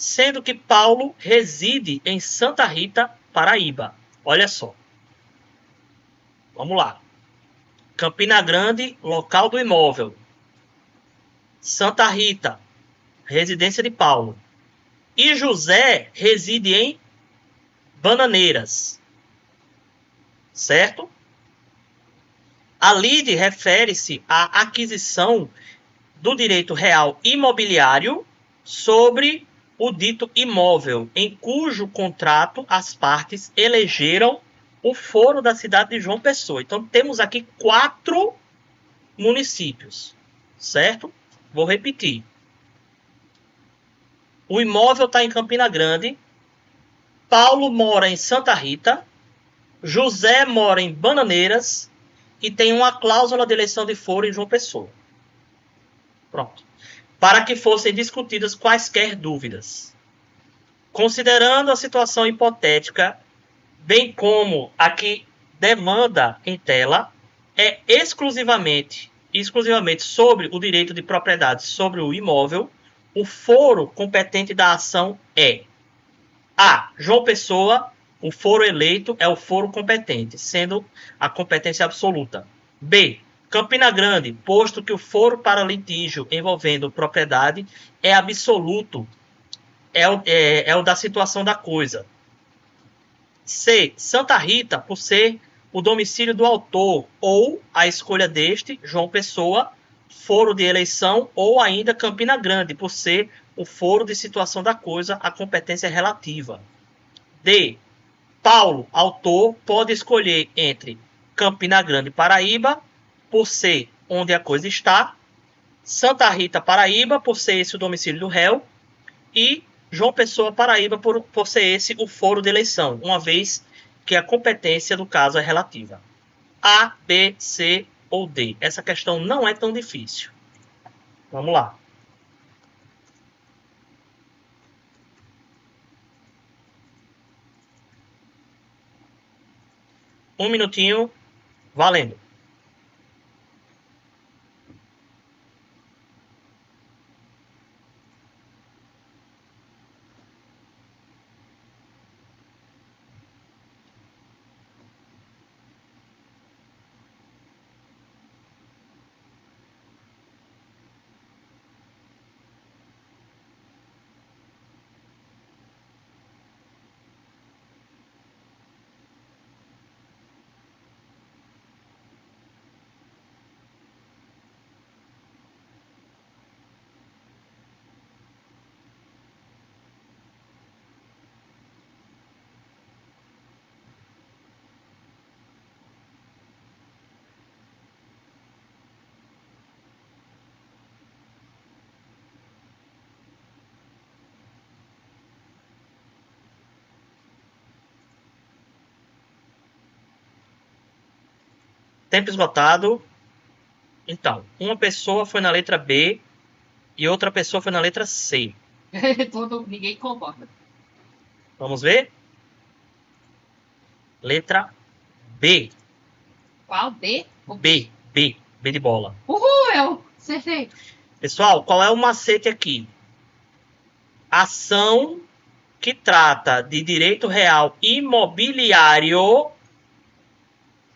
sendo que Paulo reside em Santa Rita, Paraíba. Olha só. Vamos lá. Campina Grande, local do imóvel. Santa Rita, residência de Paulo. E José reside em Bananeiras. Certo? A lide refere-se à aquisição do direito real imobiliário sobre o dito imóvel, em cujo contrato as partes elegeram o foro da cidade de João Pessoa. Então, temos aqui 4 municípios, certo? Vou repetir. O imóvel está em Campina Grande, Paulo mora em Santa Rita, José mora em Bananeiras e tem uma cláusula de eleição de foro em João Pessoa. Pronto. Para que fossem discutidas quaisquer dúvidas. Considerando a situação hipotética, bem como a que demanda em tela, é exclusivamente sobre o direito de propriedade sobre o imóvel, o foro competente da ação é A. João Pessoa, o foro eleito é o foro competente, sendo a competência absoluta. B. Campina Grande, posto que o foro para litígio envolvendo propriedade é absoluto, é o da situação da coisa. C. Santa Rita, por ser o domicílio do autor ou a escolha deste, João Pessoa, foro de eleição, ou ainda Campina Grande, por ser o foro de situação da coisa, a competência relativa. D. Paulo, autor, pode escolher entre Campina Grande, Paraíba, por ser onde a coisa está, Santa Rita, Paraíba, por ser esse o domicílio do réu, e João Pessoa, Paraíba, por ser esse o foro de eleição, uma vez que a competência do caso é relativa. A, B, C ou D. Essa questão não é tão difícil. Vamos lá. Um minutinho, valendo. Tempo esgotado. Então, uma pessoa foi na letra B e outra pessoa foi na letra C. Ninguém concorda. Vamos ver? Letra B. Qual? B? B de bola. Uhul, eu acertei. Pessoal, qual é o macete aqui? Ação que trata de direito real imobiliário,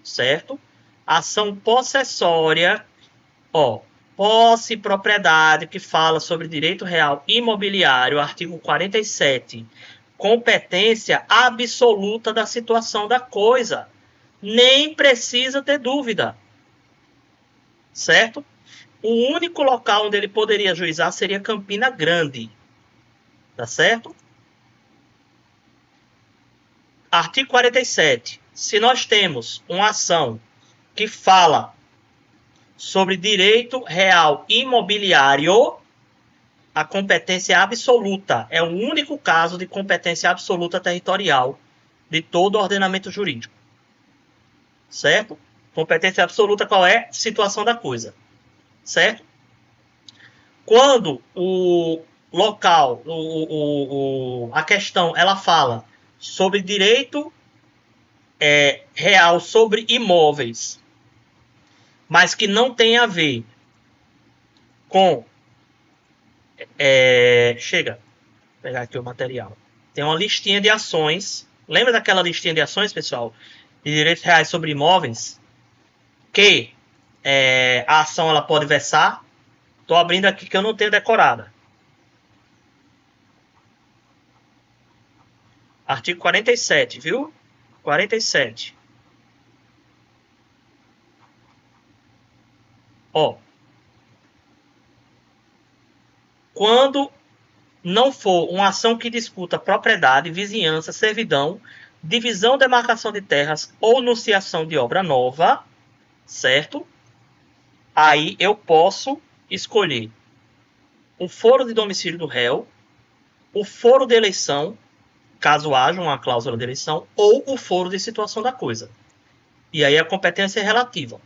certo? Ação possessória, posse e propriedade, que fala sobre direito real imobiliário, artigo 47. Competência absoluta da situação da coisa. Nem precisa ter dúvida. Certo? O único local onde ele poderia ajuizar seria Campina Grande. Tá certo? Artigo 47. Se nós temos uma ação que fala sobre direito real imobiliário, a competência absoluta é o único caso de competência absoluta territorial de todo o ordenamento jurídico. Certo? Competência absoluta qual é? Situação da coisa. Certo? Quando o local, a questão, ela fala sobre direito real sobre imóveis, mas que não tem a ver com pegar aqui o material. Tem uma listinha de ações. Lembra daquela listinha de ações, pessoal? De direitos reais sobre imóveis? Que a ação ela pode versar. Estou abrindo aqui que eu não tenho decorada. Artigo 47, viu? 47. Ó. Quando não for uma ação que disputa propriedade, vizinhança, servidão, divisão, demarcação de terras ou anunciação de obra nova, certo? Aí eu posso escolher o foro de domicílio do réu, o foro de eleição, caso haja uma cláusula de eleição, ou o foro de situação da coisa. E aí a competência é relativa.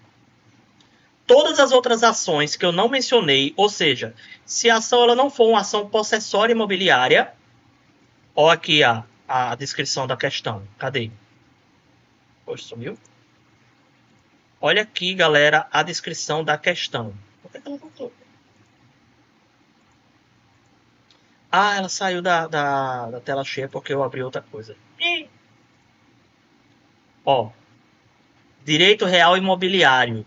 Todas as outras ações que eu não mencionei, ou seja, se a ação ela não for uma ação possessória imobiliária, ó aqui a descrição da questão. Cadê? Poxa, sumiu? Olha aqui, galera, a descrição da questão. Por que ela voltou? Ah, ela saiu da tela cheia porque eu abri outra coisa. Ó, direito real imobiliário.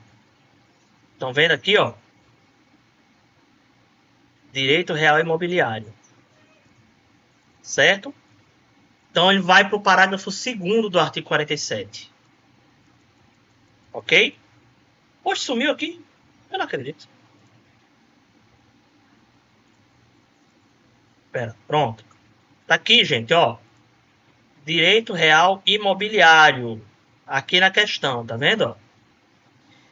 Estão vendo aqui, ó? Direito real imobiliário. Certo? Então ele vai para o parágrafo 2º do artigo 47. Ok? Poxa, sumiu aqui? Eu não acredito. Espera, pronto. Tá aqui, gente, ó. Direito real imobiliário. Aqui na questão, tá vendo? Ó?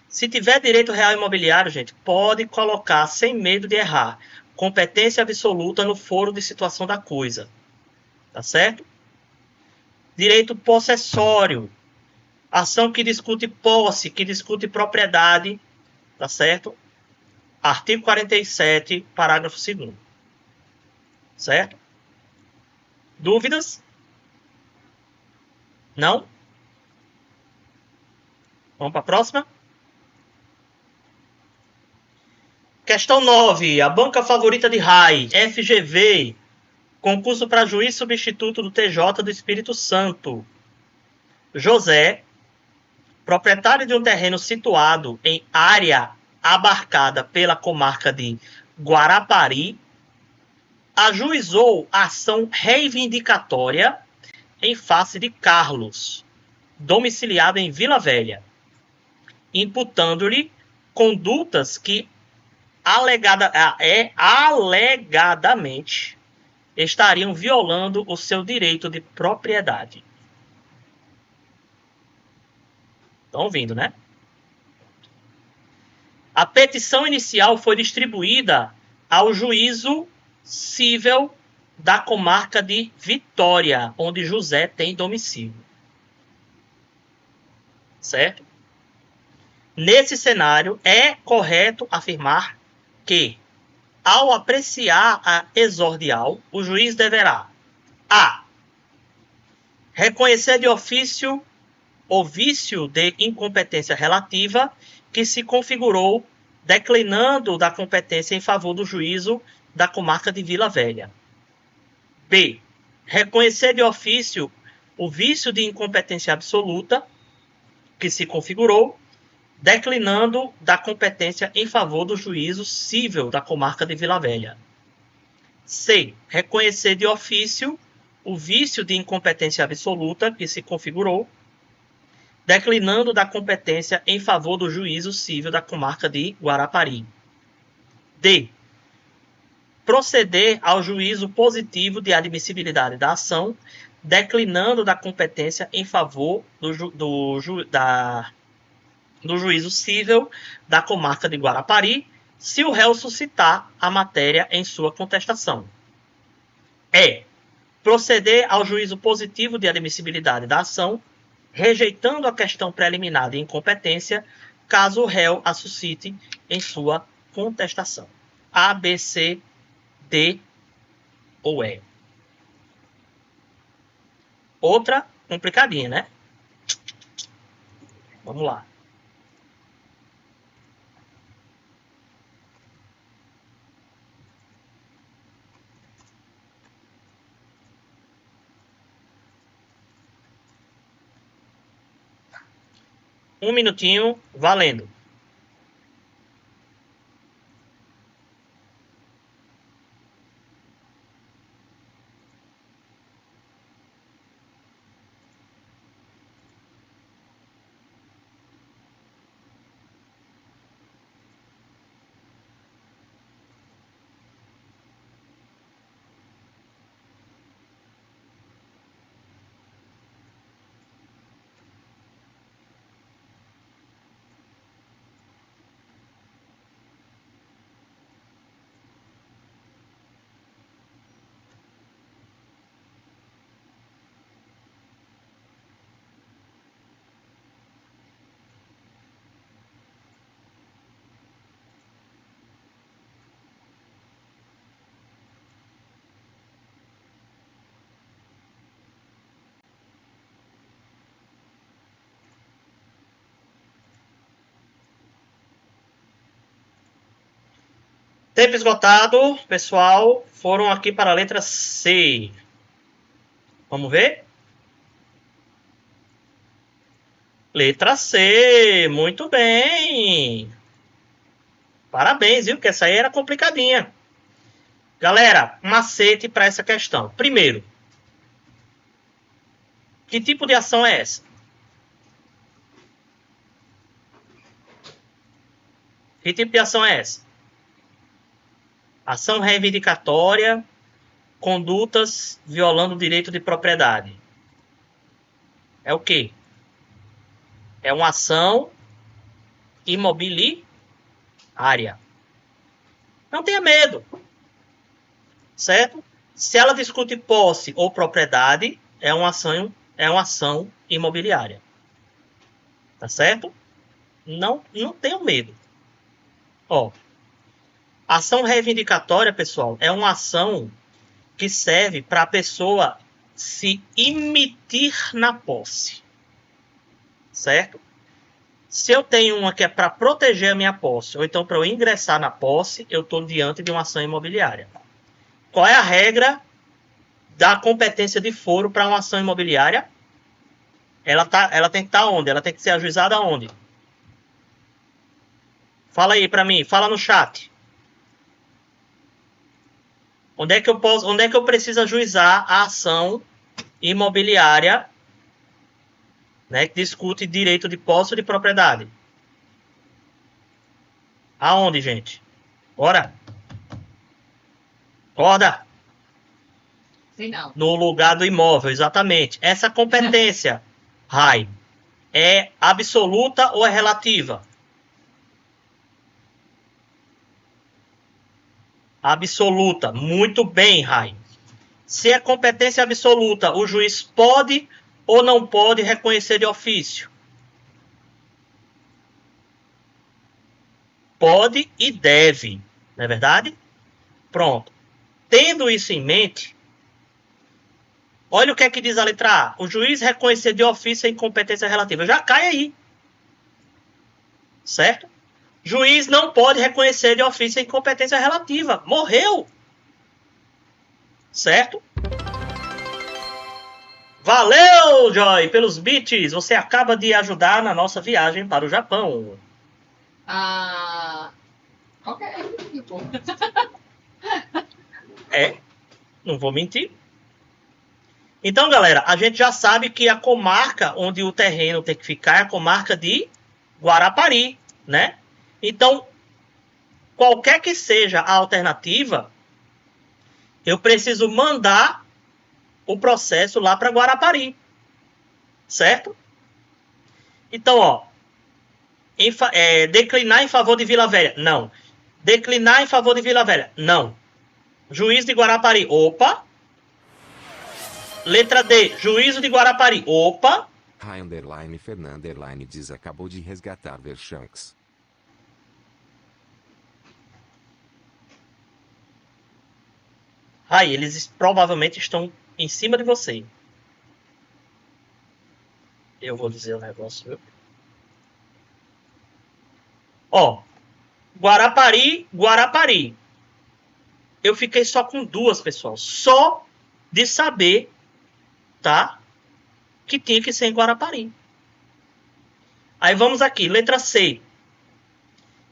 Se tiver direito real imobiliário, gente, pode colocar sem medo de errar. Competência absoluta no foro de situação da coisa. Tá certo? Direito possessório. Ação que discute posse, que discute propriedade. Tá certo? Artigo 47, parágrafo 2º. Certo? Dúvidas? Não? Vamos para a próxima? Questão 9. A banca favorita de RAI, FGV. Concurso para juiz substituto do TJ do Espírito Santo. José, proprietário de um terreno situado em área abarcada pela comarca de Guarapari, ajuizou ação reivindicatória em face de Carlos, domiciliado em Vila Velha, imputando-lhe condutas que alegadamente estariam violando o seu direito de propriedade. Estão ouvindo, né? A petição inicial foi distribuída ao juízo cível da comarca de Vitória, onde José tem domicílio. Certo? Nesse cenário, é correto afirmar que, ao apreciar a exordial, o juiz deverá a. Reconhecer de ofício o vício de incompetência relativa que se configurou declinando da competência em favor do juízo da comarca de Vila Velha. B. Reconhecer de ofício o vício de incompetência absoluta que se configurou declinando da competência em favor do juízo cível da comarca de Vila Velha. C. Reconhecer de ofício o vício de incompetência absoluta que se configurou declinando da competência em favor do juízo cível da comarca de Guarapari. D. Proceder ao juízo positivo de admissibilidade da ação, declinando da competência em favor do juízo cível da comarca de Guarapari, se o réu suscitar a matéria em sua contestação. E. Proceder ao juízo positivo de admissibilidade da ação, rejeitando a questão preliminar de incompetência, caso o réu a suscite em sua contestação. A, B, C, D ou E. Outra complicadinha, né? Vamos lá. Um minutinho, valendo. Tempo esgotado, pessoal. Foram aqui para a letra C. Vamos ver? Letra C. Muito bem. Parabéns, viu? Que essa aí era complicadinha. Galera, macete para essa questão. Primeiro, que tipo de ação é essa? Que tipo de ação é essa? Ação reivindicatória, condutas violando o direito de propriedade. É o quê? É uma ação imobiliária. Não tenha medo. Certo? Se ela discute posse ou propriedade, é uma ação imobiliária. Tá certo? Não tenham medo. Ó, ação reivindicatória, pessoal, é uma ação que serve para a pessoa se imitir na posse. Certo? Se eu tenho uma que é para proteger a minha posse, ou então para eu ingressar na posse, eu estou diante de uma ação imobiliária. Qual é a regra da competência de foro para uma ação imobiliária? Ela tem que estar onde? Ela tem que ser ajuizada onde? Fala aí para mim, fala no chat. Onde é que eu preciso ajuizar a ação imobiliária, né, que discute direito de posse ou de propriedade? Aonde, gente? Bora. Acorda. Sei não. No lugar do imóvel, exatamente. Essa competência, Rai, é absoluta ou é relativa? Absoluta. Muito bem, Rai. Se é competência absoluta, o juiz pode ou não pode reconhecer de ofício? Pode e deve, não é verdade? Pronto. Tendo isso em mente, olha o que é que diz a letra A. O juiz reconhecer de ofício a incompetência relativa. Já cai aí. Certo? Juiz não pode reconhecer de ofício a incompetência relativa. Morreu. Certo? Valeu, Joy, pelos bits. Você acaba de ajudar na nossa viagem para o Japão. Ok. Não vou mentir. Então, galera, a gente já sabe que a comarca onde o terreno tem que ficar é a comarca de Guarapari, né? Então, qualquer que seja a alternativa, eu preciso mandar o processo lá para Guarapari, certo? Então, ó, declinar em favor de Vila Velha, não. Declinar em favor de Vila Velha, não. Juiz de Guarapari, opa. Letra D, juízo de Guarapari, opa. Fernanda diz acabou de resgatar Vershanks. Aí, eles provavelmente estão em cima de você. Eu vou dizer o negócio, viu? Ó, Guarapari. Eu fiquei só com duas, pessoal. Só de saber, tá? Que tinha que ser em Guarapari. Aí vamos aqui, letra C.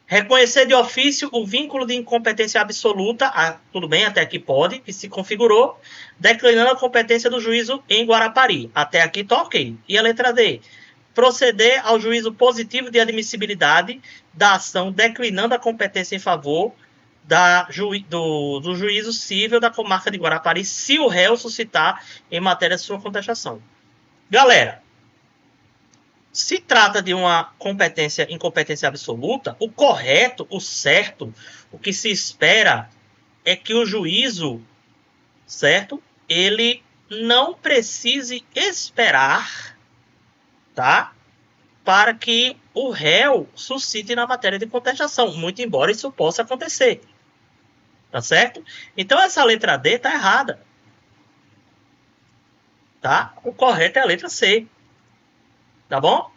Reconhecer de ofício o vínculo de incompetência absoluta, tudo bem, até aqui pode, que se configurou, declinando a competência do juízo em Guarapari. Até aqui tá ok. E a letra D. Proceder ao juízo positivo de admissibilidade da ação, declinando a competência em favor do juízo civil da comarca de Guarapari, se o réu suscitar em matéria de sua contestação. Galera, se trata de uma incompetência absoluta, o correto, o certo, o que se espera é que o juízo, certo? Ele não precise esperar, tá? Para que o réu suscite na matéria de contestação, muito embora isso possa acontecer. Tá certo? Então essa letra D tá errada. Tá? O correto é a letra C. Tá bom?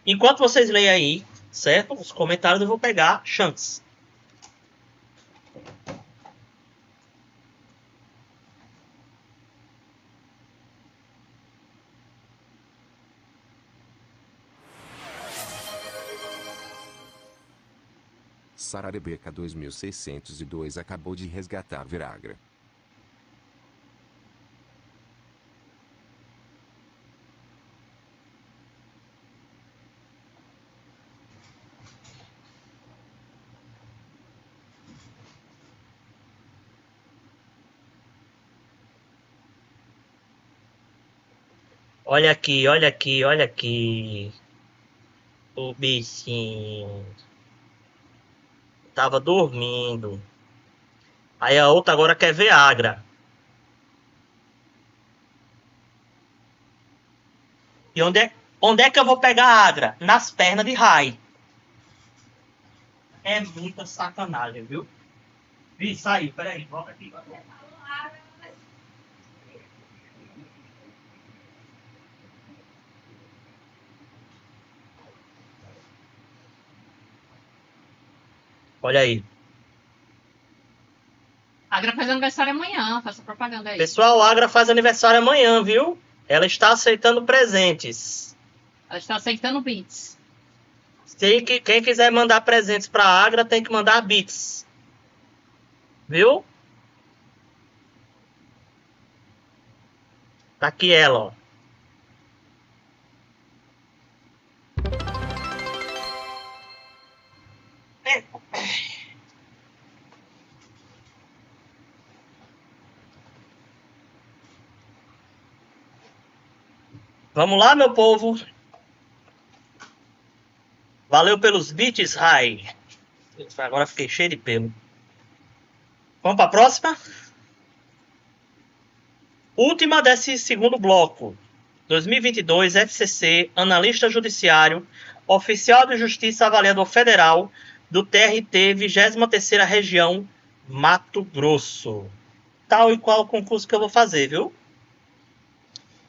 Enquanto vocês leem aí, certo? Os comentários eu vou pegar chance. Sararebeca 2602 acabou de resgatar Viragra. Olha aqui, olha aqui, olha aqui. O bichinho tava dormindo. Aí a outra agora quer Viagra. E onde é que eu vou pegar a Agra? Nas pernas de Rai. É muita sacanagem, viu? Isso aí, peraí, volta aqui. Olha aí. A Agra faz aniversário amanhã, faça propaganda aí. Pessoal, a Agra faz aniversário amanhã, viu? Ela está aceitando presentes. Ela está aceitando bits. Quem quiser mandar presentes para a Agra tem que mandar bits. Viu? Tá aqui ela, ó. Vamos lá, meu povo. Valeu pelos bits, Rai. Agora fiquei cheio de pelo. Vamos para a próxima? Última desse segundo bloco. 2022, FCC, analista judiciário, oficial de justiça avaliador federal do TRT 23ª Região, Mato Grosso. Tal e qual o concurso que eu vou fazer, viu?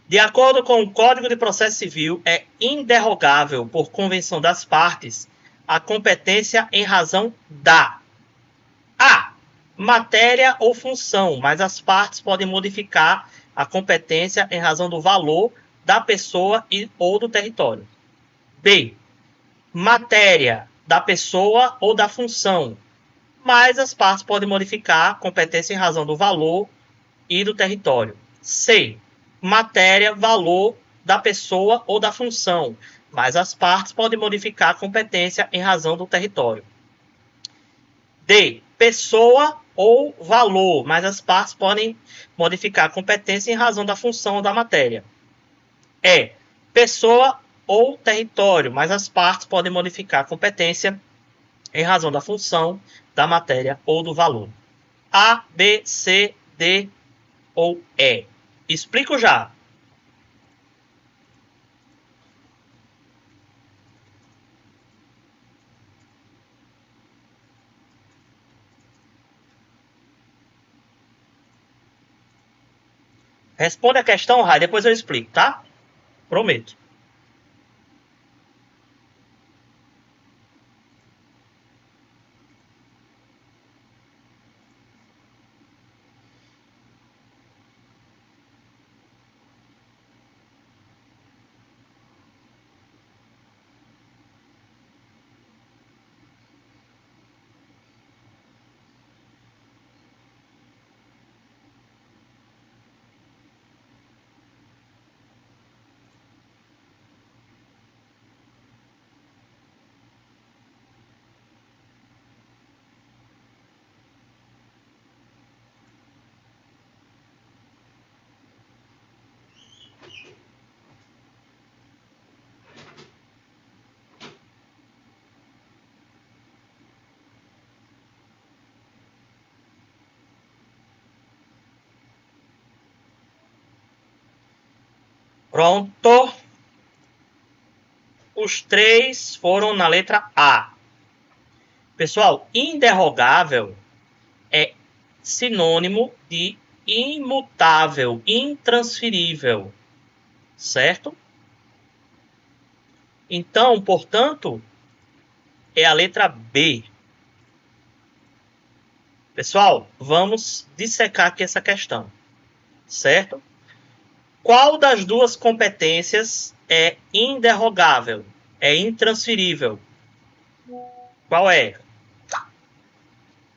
De acordo com o Código de Processo Civil, é inderrogável, por convenção das partes, a competência em razão da A. Matéria ou função, mas as partes podem modificar a competência em razão do valor da pessoa ou do território. B. Matéria da pessoa ou da função, mas as partes podem modificar a competência em razão do valor e do território. C. Matéria, valor da pessoa ou da função, mas as partes podem modificar a competência em razão do território. D. Pessoa ou valor, mas as partes podem modificar a competência em razão da função ou da matéria. E. Pessoa ou território, mas as partes podem modificar a competência em razão da função, da matéria ou do valor. A, B, C, D ou E. Explico já. Responde a questão, Rai, depois eu explico, tá? Prometo. Pronto. Os 3 foram na letra A. Pessoal, inderrogável é sinônimo de imutável, intransferível, certo? Então, portanto, é a letra B. Pessoal, vamos dissecar aqui essa questão, certo? Qual das duas competências é inderrogável, é intransferível? Qual é?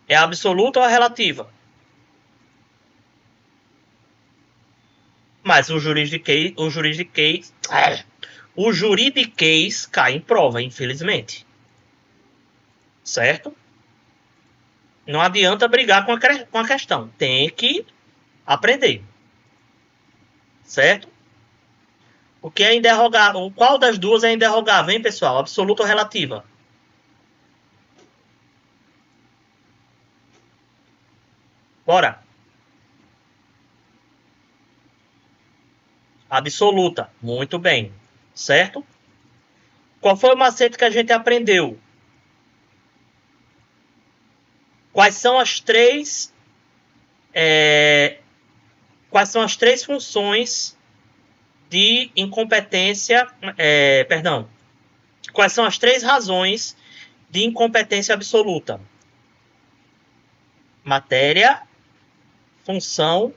É a absoluta ou a relativa? Mas o juridiquês cai em prova, infelizmente. Certo? Não adianta brigar com a questão. Tem que aprender. Certo? O que é inderrogável? Qual das duas é inderrogável, hein, pessoal? Absoluta ou relativa? Bora. Absoluta. Muito bem. Certo? Qual foi o macete que a gente aprendeu? Quais são as três funções de incompetência, quais são as 3 razões de incompetência absoluta? Matéria, função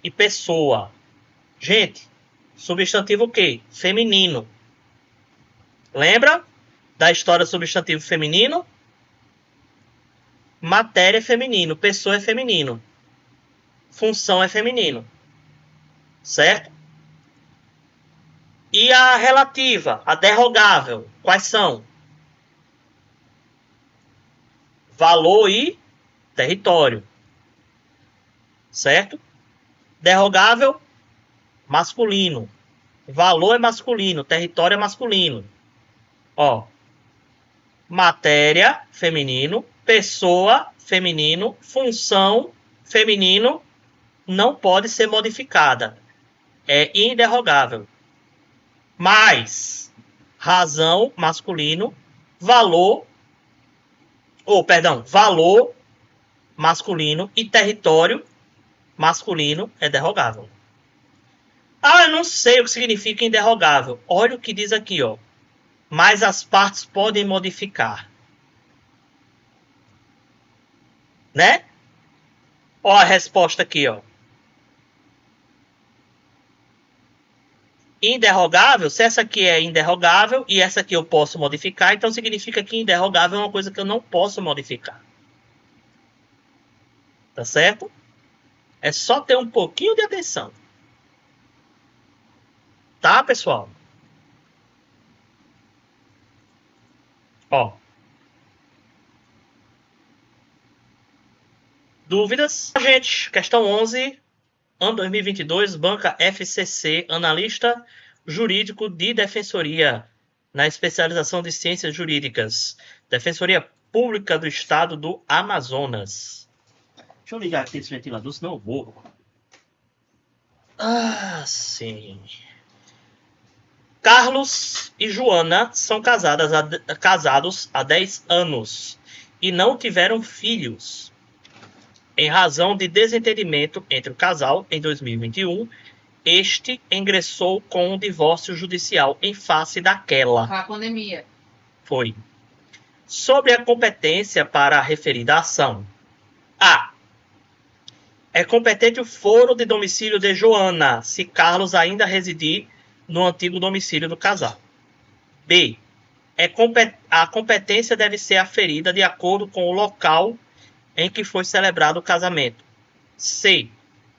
e pessoa. Gente, substantivo o quê? Feminino. Lembra da história do substantivo feminino? Matéria é feminino, pessoa é feminino. Função é feminino. Certo? E a relativa, a derrogável, quais são? Valor e território. Certo? Derrogável, masculino. Valor é masculino, território é masculino. Ó. Matéria, feminino. Pessoa, feminino. Função, feminino. Não pode ser modificada. É inderrogável. Mais razão, masculino. Valor, masculino e território masculino é derrogável. Ah, eu não sei o que significa inderrogável. Olha o que diz aqui, ó. Mas as partes podem modificar. Né? Ó a resposta aqui, ó. Inderrogável, se essa aqui é inderrogável e essa aqui eu posso modificar, então significa que inderrogável é uma coisa que eu não posso modificar. Tá certo? É só ter um pouquinho de atenção. Tá, pessoal? Ó. Dúvidas? Gente, questão 11, ano 2022, banca FCC, analista jurídico de defensoria na especialização de ciências jurídicas. Defensoria Pública do Estado do Amazonas. Deixa eu ligar aqui esse ventilador, senão eu morro. Ah, sim. Carlos e Joana são casados há 10 anos e não tiveram filhos. Em razão de desentendimento entre o casal, em 2021, este ingressou com um divórcio judicial em face daquela. Com a pandemia. Foi. Sobre a competência para a referida ação. A. É competente o foro de domicílio de Joana, se Carlos ainda residir no antigo domicílio do casal. B. A competência deve ser aferida de acordo com o local em que foi celebrado o casamento. C.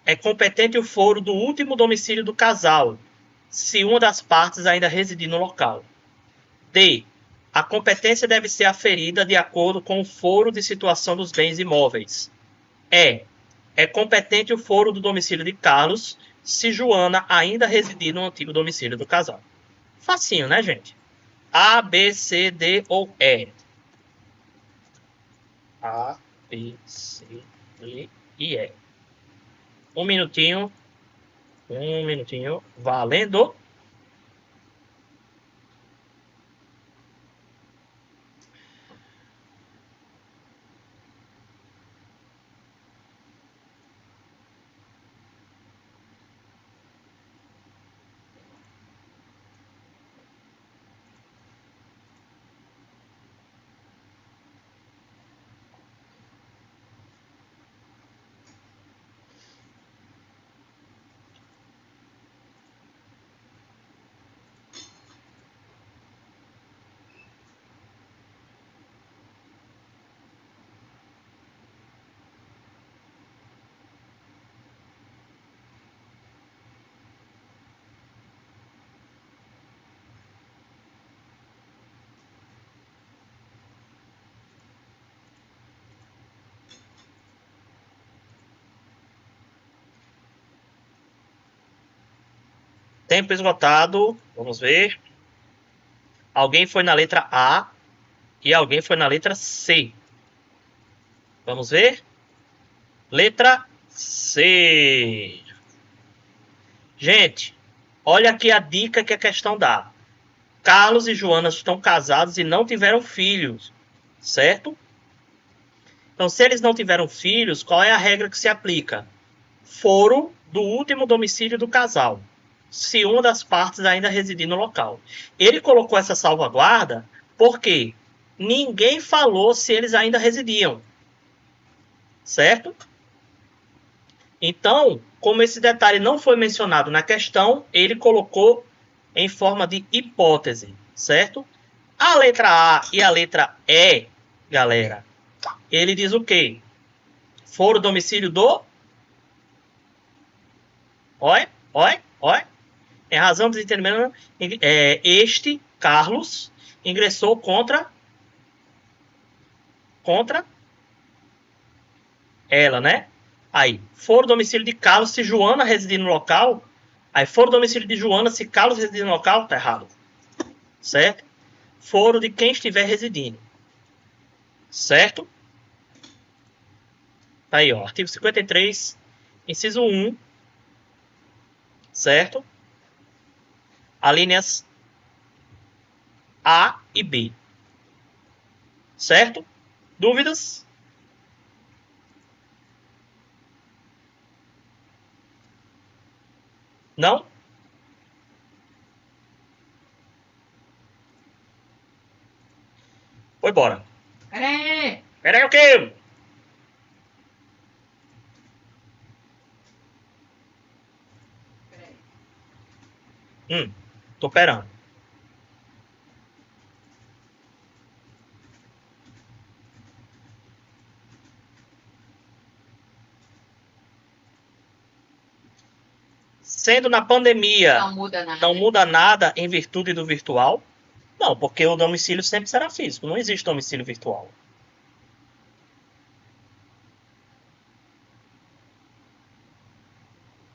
É competente o foro do último domicílio do casal, se uma das partes ainda residir no local. D. A competência deve ser aferida de acordo com o foro de situação dos bens imóveis. E. É competente o foro do domicílio de Carlos, se Joana ainda residir no antigo domicílio do casal. Facinho, né, gente? A, B, C, D ou E. A, B, C, D e E. Um minutinho. Valendo. Tempo esgotado. Vamos ver. Alguém foi na letra A e alguém foi na letra C. Vamos ver. Letra C. Gente, olha aqui a dica que a questão dá. Carlos e Joana estão casados e não tiveram filhos, certo? Então, se eles não tiveram filhos, qual é a regra que se aplica? Foro do último domicílio do casal, se uma das partes ainda residir no local. Ele colocou essa salvaguarda porque ninguém falou se eles ainda residiam, certo? Então, como esse detalhe não foi mencionado na questão, ele colocou em forma de hipótese, certo? A letra A e a letra E, galera, ele diz o quê? For o domicílio do... Oi, oi, oi. Em razão do desentendimento, este, Carlos, ingressou contra ela, né? Aí, for o domicílio de Carlos se Joana residir no local. Aí, for o domicílio de Joana se Carlos residir no local, tá errado. Certo? Foro de quem estiver residindo. Certo? Aí, ó, artigo 53, inciso 1, certo? Alíneas A e B. Certo? Dúvidas? Não? Foi embora. Peraí. Peraí o quê? Tô esperando. Sendo na pandemia, Não muda nada. não muda nada em virtude do virtual? Não, porque o domicílio sempre será físico. Não existe domicílio virtual.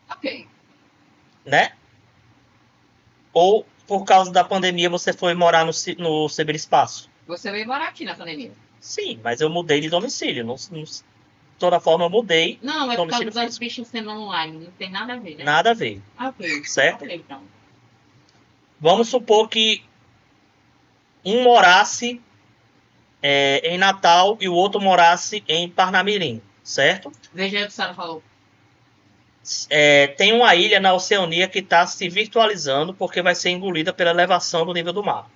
Ok. Né? Ou, por causa da pandemia, você foi morar no ciberespaço? Você veio morar aqui na pandemia. Sim, mas eu mudei de domicílio. De toda forma, eu mudei Não, é por causa domicílio dos físico. bichos sendo online. Não tem nada a ver, né? Nada a ver. Ok. Certo? Ok, então. Vamos supor que um morasse em Natal e o outro morasse em Parnamirim, certo? Veja aí o que a senhora falou. Tem uma ilha na Oceania que está se virtualizando porque vai ser engolida pela elevação do nível do mar.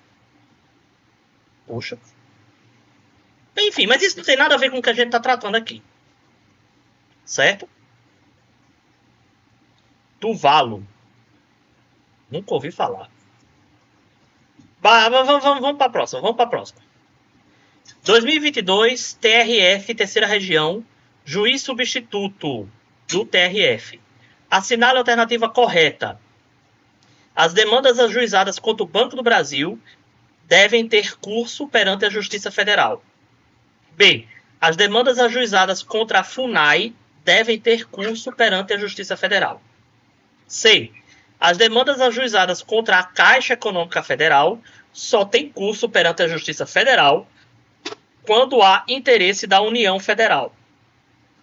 Puxa. Enfim, mas isso não tem nada a ver com o que a gente está tratando aqui. Certo? Tuvalu. Nunca ouvi falar. Vamos para a próxima. Vamos para a próxima. 2022, TRF, terceira região, juiz substituto do TRF. Assinale a alternativa correta. As demandas ajuizadas contra o Banco do Brasil devem ter curso perante a Justiça Federal. B. As demandas ajuizadas contra a FUNAI devem ter curso perante a Justiça Federal. C. As demandas ajuizadas contra a Caixa Econômica Federal só têm curso perante a Justiça Federal quando há interesse da União Federal.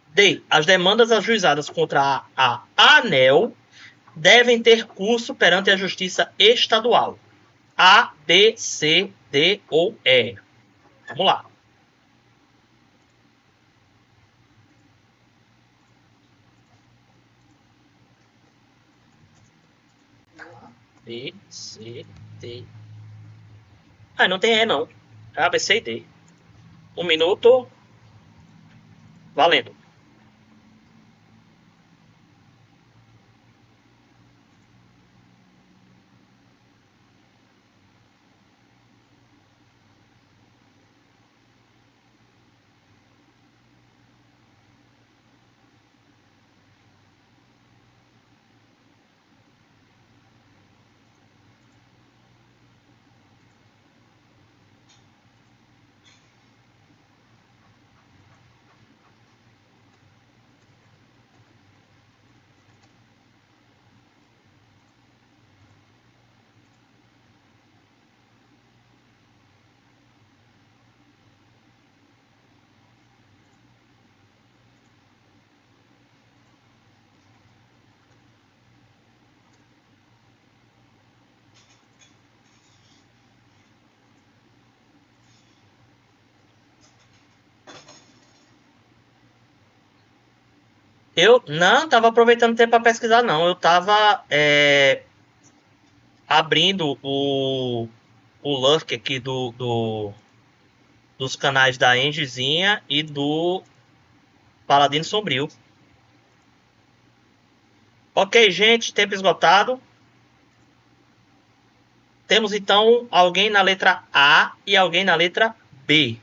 D. As demandas ajuizadas contra a ANEL devem ter curso perante a Justiça Estadual. A, B, C, D ou E. Vamos lá. B, C, D. Ah, não tem E não. É A, B, C e D. 1 minuto. Valendo. Eu não estava aproveitando tempo para pesquisar, não. Eu estava abrindo o lurk aqui dos canais da Engizinha e do Paladino Sombrio. Ok, gente, tempo esgotado. Temos então alguém na letra A e alguém na letra B.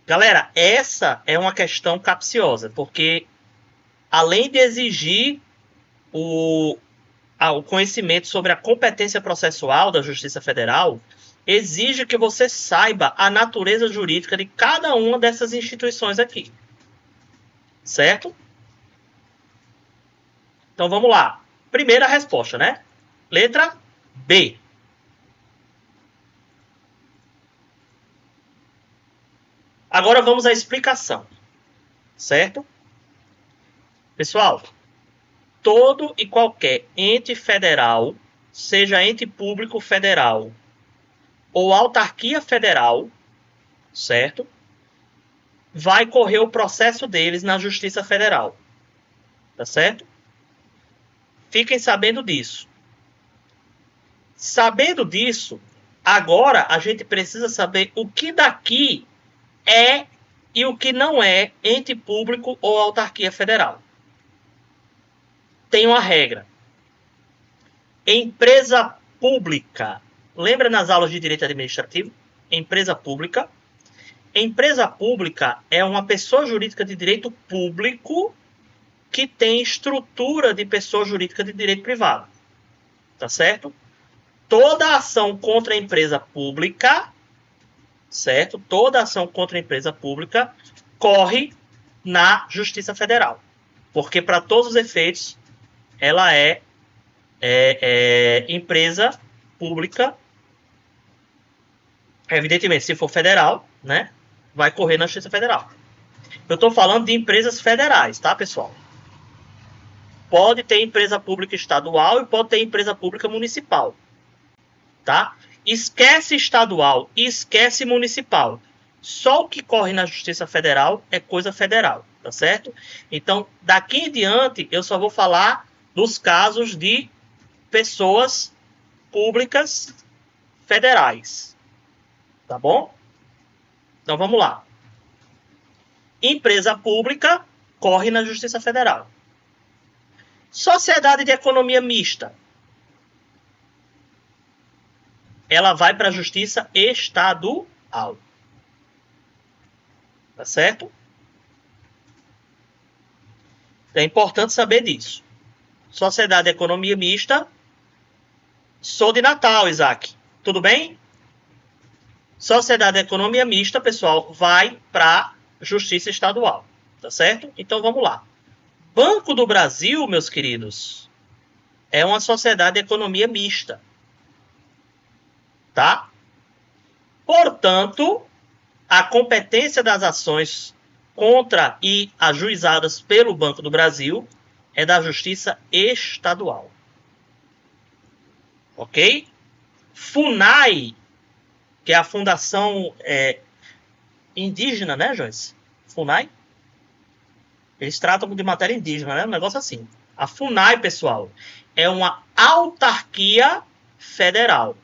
Galera, essa é uma questão capciosa, porque além de exigir o conhecimento sobre a competência processual da Justiça Federal, exige que você saiba a natureza jurídica de cada uma dessas instituições aqui. Certo? Então vamos lá. Primeira resposta, né? Letra B. Agora vamos à explicação. Certo? Pessoal, todo e qualquer ente federal, seja ente público federal ou autarquia federal, certo? Vai correr o processo deles na Justiça Federal. Tá certo? Fiquem sabendo disso. Sabendo disso, agora a gente precisa saber o que daqui é e o que não é ente público ou autarquia federal. Tem uma regra. Empresa pública. Lembra nas aulas de direito administrativo? Empresa pública. Empresa pública é uma pessoa jurídica de direito público que tem estrutura de pessoa jurídica de direito privado. Tá certo? Toda ação contra a empresa pública, certo? Toda ação contra a empresa pública corre na Justiça Federal. Porque, para todos os efeitos, ela é empresa pública. Evidentemente, se for federal, né, vai correr na Justiça Federal. Eu estou falando de empresas federais, tá, pessoal? Pode ter empresa pública estadual e pode ter empresa pública municipal. Tá? Esquece estadual e esquece municipal. Só o que corre na Justiça Federal é coisa federal, tá certo? Então, daqui em diante, eu só vou falar dos casos de pessoas públicas federais. Tá bom? Então, vamos lá. Empresa pública corre na Justiça Federal. Sociedade de economia mista. Ela vai para a Justiça Estadual. Tá certo? É importante saber disso. Sociedade de economia mista. Sou de Natal, Isaac. Tudo bem? Sociedade de economia mista, pessoal, vai para a Justiça Estadual. Tá certo? Então, vamos lá. Banco do Brasil, meus queridos, é uma sociedade de economia mista. Tá? Portanto, a competência das ações contra e ajuizadas pelo Banco do Brasil é da Justiça Estadual. Ok? FUNAI, que é a Fundação Indígena, né, Joyce? FUNAI? Eles tratam de matéria indígena, né? Um negócio assim. A FUNAI, pessoal, é uma autarquia federal.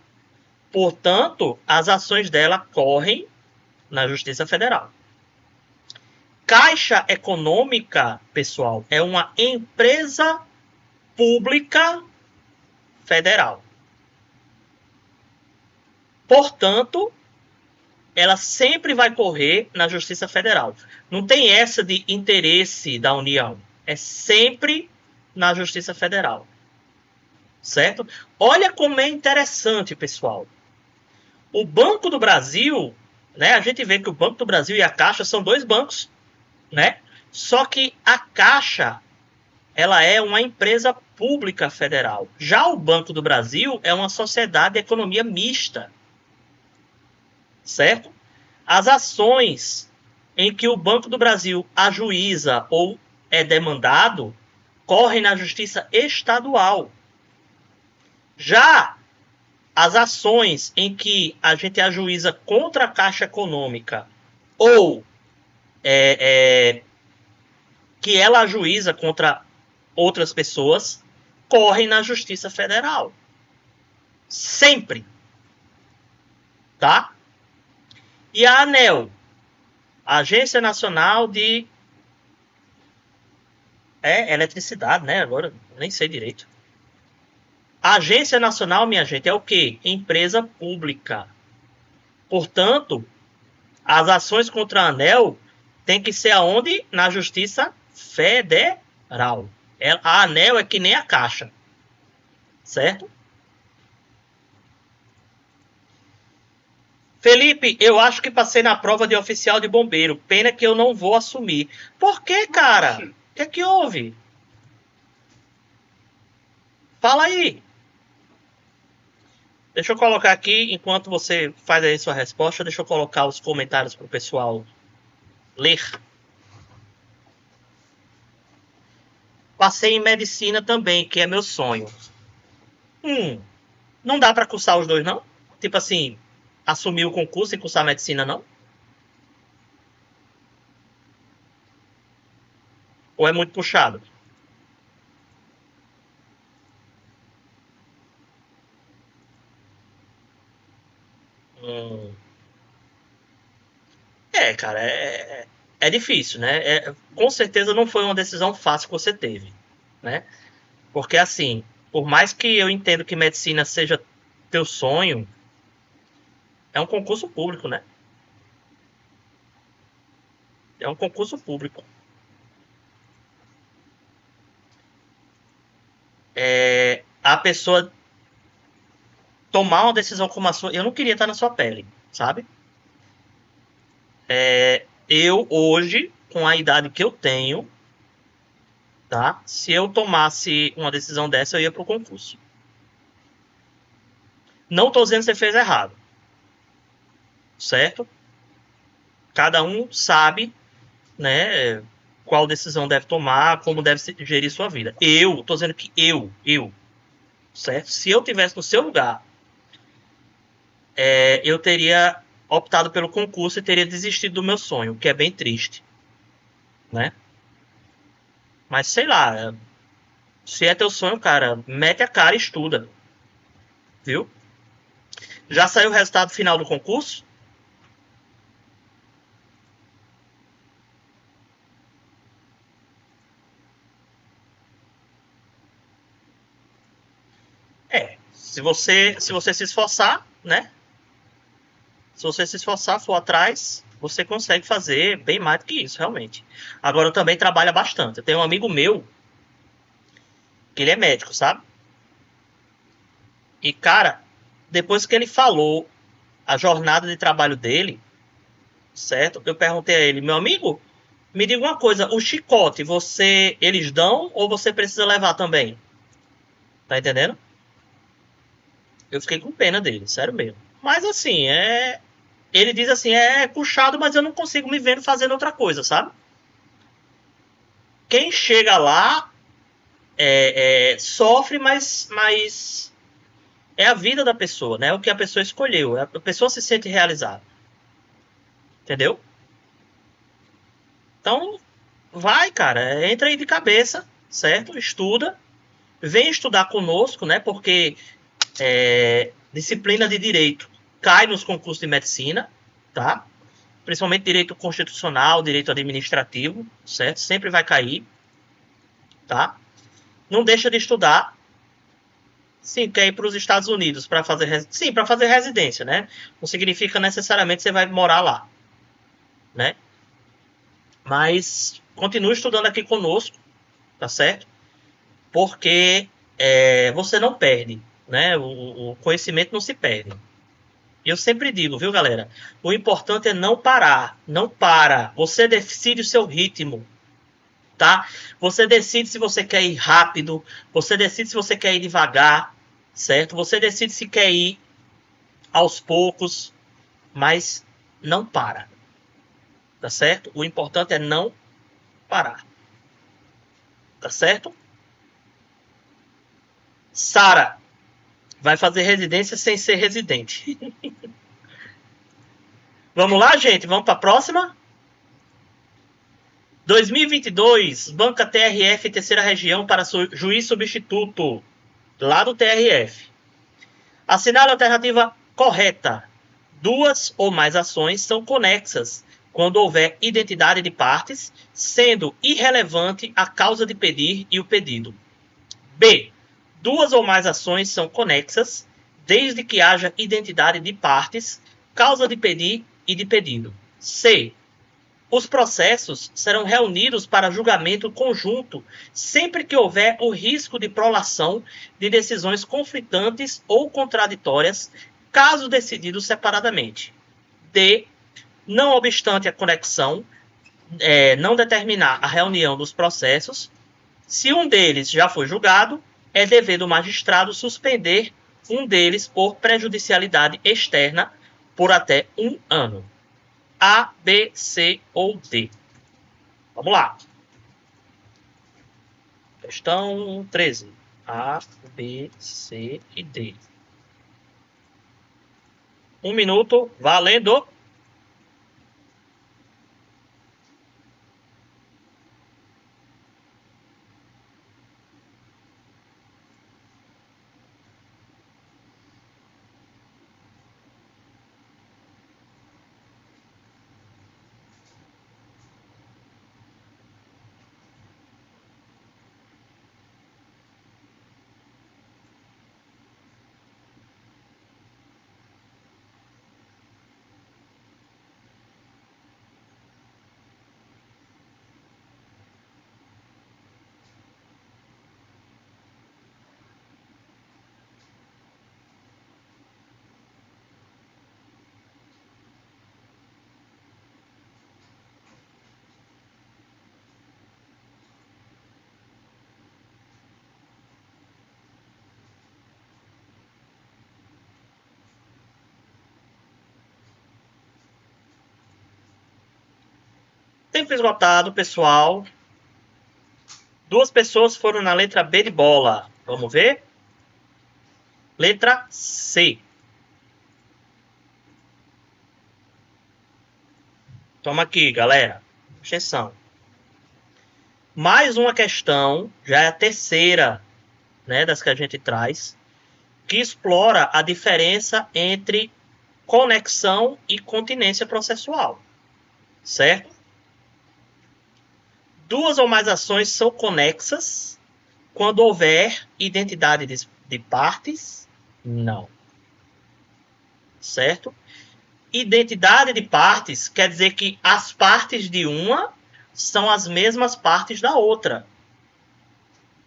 Portanto, as ações dela correm na Justiça Federal. Caixa Econômica, pessoal, é uma empresa pública federal. Portanto, ela sempre vai correr na Justiça Federal. Não tem essa de interesse da União. É sempre na Justiça Federal. Certo? Olha como é interessante, pessoal. O Banco do Brasil, né, a gente vê que o Banco do Brasil e a Caixa são dois bancos, né? Só que a Caixa, ela é uma empresa pública federal. Já o Banco do Brasil é uma sociedade de economia mista. Certo? As ações em que o Banco do Brasil ajuiza ou é demandado correm na Justiça Estadual. Já as ações em que a gente ajuiza contra a Caixa Econômica ou que ela ajuiza contra outras pessoas correm na Justiça Federal. Sempre. Tá? E a ANEEL, a Agência Nacional de Eletricidade, né? Agora nem sei direito. A Agência Nacional, minha gente, é o quê? Empresa pública. Portanto, as ações contra a ANEEL tem que ser aonde? Na Justiça Federal. A ANEEL é que nem a Caixa. Certo? Felipe, eu acho que passei na prova de oficial de bombeiro. Pena que eu não vou assumir. Por que, cara? O que é que houve? Fala aí. Deixa eu colocar aqui, enquanto você faz aí sua resposta, deixa eu colocar os comentários para o pessoal ler. Passei em medicina também, que é meu sonho. Não dá para cursar os dois, não? Tipo assim, assumir o concurso e cursar medicina, não? Ou é muito puxado? Cara, é difícil, né? Com certeza não foi uma decisão fácil que você teve, né? Porque assim, por mais que eu entenda que medicina seja teu sonho, é um concurso público, né? É um concurso público. A pessoa tomar uma decisão como a sua, eu não queria estar na sua pele, sabe? Eu hoje, com a idade que eu tenho, tá? Se eu tomasse uma decisão dessa, eu ia pro concurso. Não tô dizendo que você fez errado, certo? Cada um sabe, né, qual decisão deve tomar, como deve gerir sua vida. Eu tô dizendo que eu, certo? Se eu tivesse no seu lugar, eu teria optado pelo concurso e teria desistido do meu sonho, que é bem triste, né? Mas sei lá, se é teu sonho, cara, mete a cara e estuda, viu? Já saiu o resultado final do concurso? Se você se esforçar, né? Se você se esforçar, for atrás, você consegue fazer bem mais do que isso, realmente. Agora, eu também trabalho bastante. Eu tenho um amigo meu, que ele é médico, sabe? E, cara, depois que ele falou a jornada de trabalho dele, certo? Eu perguntei a ele, meu amigo, me diga uma coisa, o chicote, eles dão ou você precisa levar também? Tá entendendo? Eu fiquei com pena dele, sério mesmo. Mas assim, ele diz assim, é puxado, mas eu não consigo me ver fazendo outra coisa, sabe? Quem chega lá sofre, mas é a vida da pessoa, né? O que a pessoa escolheu. A pessoa se sente realizada. Entendeu? Então, vai, cara. Entra aí de cabeça, certo? Estuda. Vem estudar conosco, né? Porque disciplina de direito cai nos concursos de medicina, tá? Principalmente direito constitucional, direito administrativo, certo? Sempre vai cair, tá? Não deixa de estudar. Sim, quer ir para os Estados Unidos para fazer, sim, para fazer residência, né? Não significa necessariamente que você vai morar lá, né? Mas continue estudando aqui conosco, tá certo? Porque você não perde, né? O conhecimento não se perde. Eu sempre digo, viu, galera? O importante é não parar. Não para. Você decide o seu ritmo, tá? Você decide se você quer ir rápido. Você decide se você quer ir devagar, certo? Você decide se quer ir aos poucos, mas não para, tá certo? O importante é não parar, tá certo? Sara vai fazer residência sem ser residente. Vamos lá, gente? Vamos para a próxima? 2022, banca TRF terceira região para juiz substituto, lá do TRF. Assinale a alternativa correta. Duas ou mais ações são conexas quando houver identidade de partes, sendo irrelevante a causa de pedir e o pedido. B. Duas ou mais ações são conexas desde que haja identidade de partes, causa de pedir e de pedido. C. Os processos serão reunidos para julgamento conjunto sempre que houver o risco de prolação de decisões conflitantes ou contraditórias, caso decididos separadamente. D. Não obstante a conexão não determinar a reunião dos processos, se um deles já foi julgado, é dever do magistrado suspender um deles por prejudicialidade externa por até 1 ano. A, B, C ou D. Vamos lá. Questão 13. A, B, C e D. 1 minuto, valendo. Tempo esgotado, pessoal. 2 pessoas foram na letra B de bola. Vamos ver? Letra C. Toma aqui, galera. Atenção. Mais uma questão, já é a terceira, né, das que a gente traz, que explora a diferença entre conexão e continência processual. Certo? Duas ou mais ações são conexas quando houver identidade de partes? Não. Certo? Identidade de partes quer dizer que as partes de uma são as mesmas partes da outra.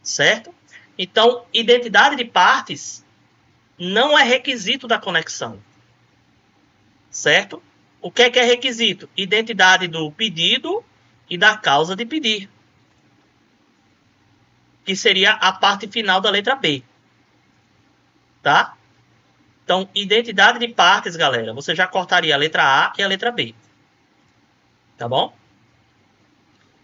Certo? Então, identidade de partes não é requisito da conexão. Certo? O que é requisito? Identidade do pedido e da causa de pedir, que seria a parte final da letra B. Tá? Então, identidade de partes, galera, você já cortaria a letra A e a letra B. Tá bom?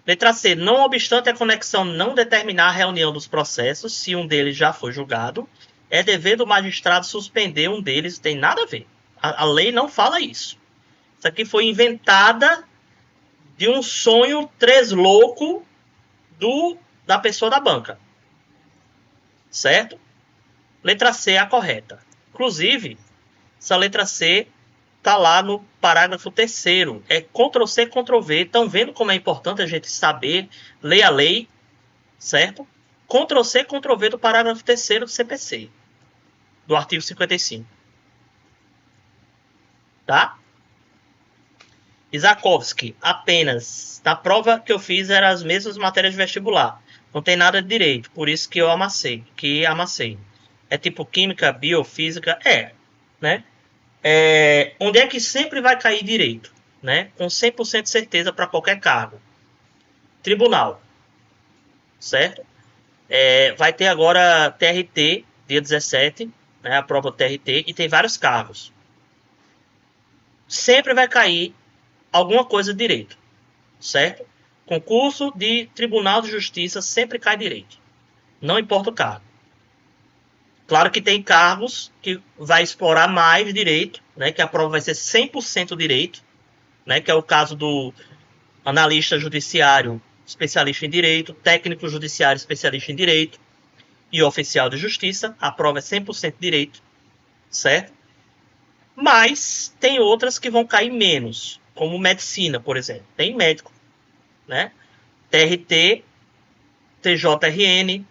Letra C. Não obstante a conexão não determinar a reunião dos processos, se um deles já foi julgado, é dever do magistrado suspender um deles. Tem nada a ver. A lei não fala isso. Isso aqui foi inventada de um sonho treslouco da pessoa da banca. Certo? Letra C é a correta. Inclusive, essa letra C está lá no parágrafo 3º. É Ctrl+C, Ctrl+V. Estão vendo como é importante a gente saber ler a lei? Certo? Ctrl+C, Ctrl+V do parágrafo 3º do CPC. Do artigo 55. Tá? Isakovsky, apenas. Na prova que eu fiz eram as mesmas matérias de vestibular. Não tem nada de direito, por isso que eu amassei. É tipo química, biofísica, né? Onde é que sempre vai cair direito, né? Com 100% de certeza para qualquer cargo. Tribunal, certo? Vai ter agora TRT, dia 17, né? A prova TRT, e tem vários cargos. Sempre vai cair alguma coisa de direito, certo? Concurso de Tribunal de Justiça sempre cai direito. Não importa o cargo. Claro que tem cargos que vai explorar mais direito, né? Que a prova vai ser 100% direito, né? Que é o caso do analista judiciário especialista em direito, técnico judiciário especialista em direito e oficial de justiça. A prova é 100% direito, certo? Mas tem outras que vão cair menos, como medicina, por exemplo. Tem médico, né? TRT, TJRN.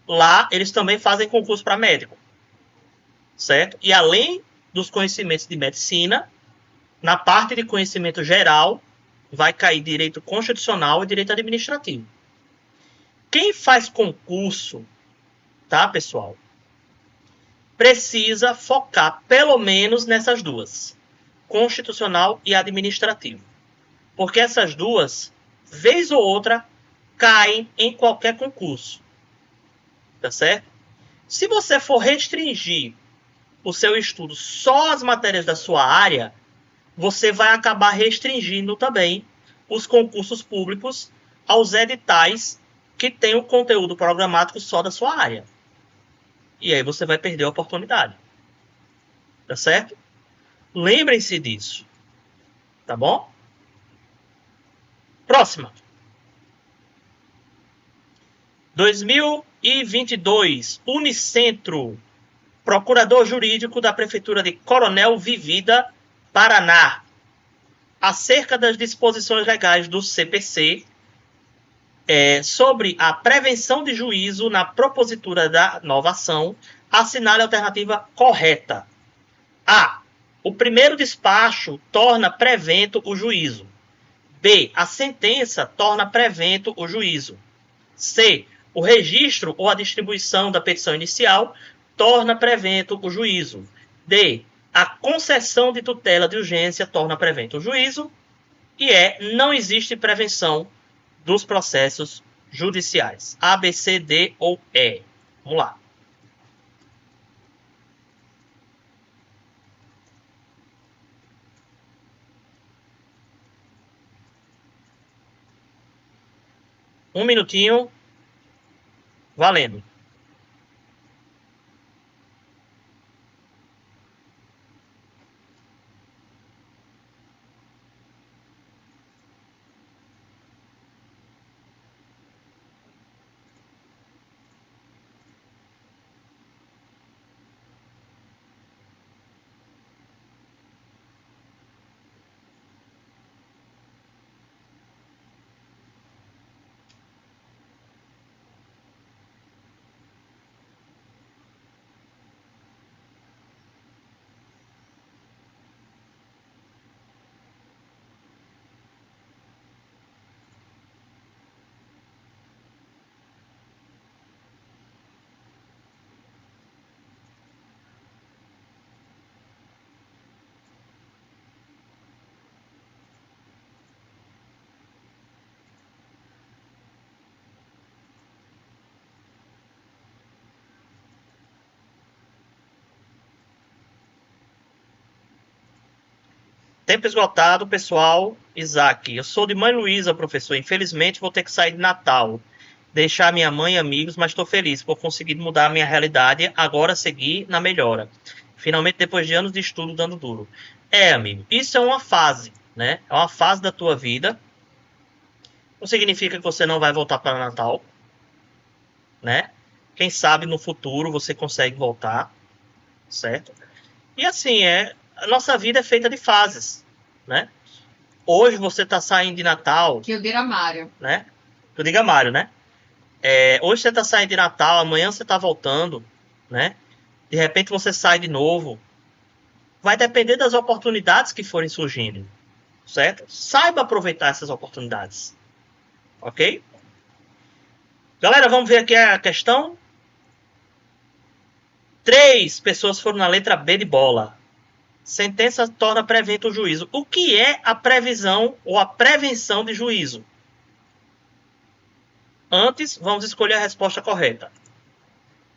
Lá eles também fazem concurso para médico, certo? E além dos conhecimentos de medicina, na parte de conhecimento geral, vai cair direito constitucional e direito administrativo. Quem faz concurso, tá, pessoal, precisa focar pelo menos nessas duas, constitucional e administrativo. Porque essas duas, vez ou outra, caem em qualquer concurso. Tá certo? Se você for restringir o seu estudo só às matérias da sua área, você vai acabar restringindo também os concursos públicos aos editais que têm o conteúdo programático só da sua área. E aí você vai perder a oportunidade. Tá certo? Lembrem-se disso. Tá bom? Próxima. 2022, Unicentro, procurador jurídico da Prefeitura de Coronel Vivida, Paraná, acerca das disposições legais do CPC sobre a prevenção de juízo na propositura da nova ação, assinale a alternativa correta. A. O primeiro despacho torna prevento o juízo. B. A sentença torna prevento o juízo. C. O registro ou a distribuição da petição inicial torna prevento o juízo. D. A concessão de tutela de urgência torna prevento o juízo. E não existe prevenção dos processos judiciais. A, B, C, D ou E. Vamos lá. Um minutinho. Valendo. Tempo esgotado, pessoal. Isaac, eu sou de Mãe Luísa, professor. Infelizmente, vou ter que sair de Natal. Deixar minha mãe e amigos, mas estou feliz por conseguir mudar a minha realidade. Agora seguir na melhora. Finalmente, depois de anos de estudo dando duro. Amigo, isso é uma fase, né? É uma fase da tua vida. Não significa que você não vai voltar para Natal, né? Quem sabe no futuro você consegue voltar, certo? E assim, a nossa vida é feita de fases, né? Hoje você está saindo de Natal... Que eu diga Mário. Né? Que eu diga Mário, né? Hoje você está saindo de Natal, amanhã você está voltando, né? De repente você sai de novo. Vai depender das oportunidades que forem surgindo, certo? Saiba aproveitar essas oportunidades, ok? Galera, vamos ver aqui a questão. 3 pessoas foram na letra B de bola. Sentença torna prevento o juízo. O que é a previsão ou a prevenção de juízo? Antes, vamos escolher a resposta correta.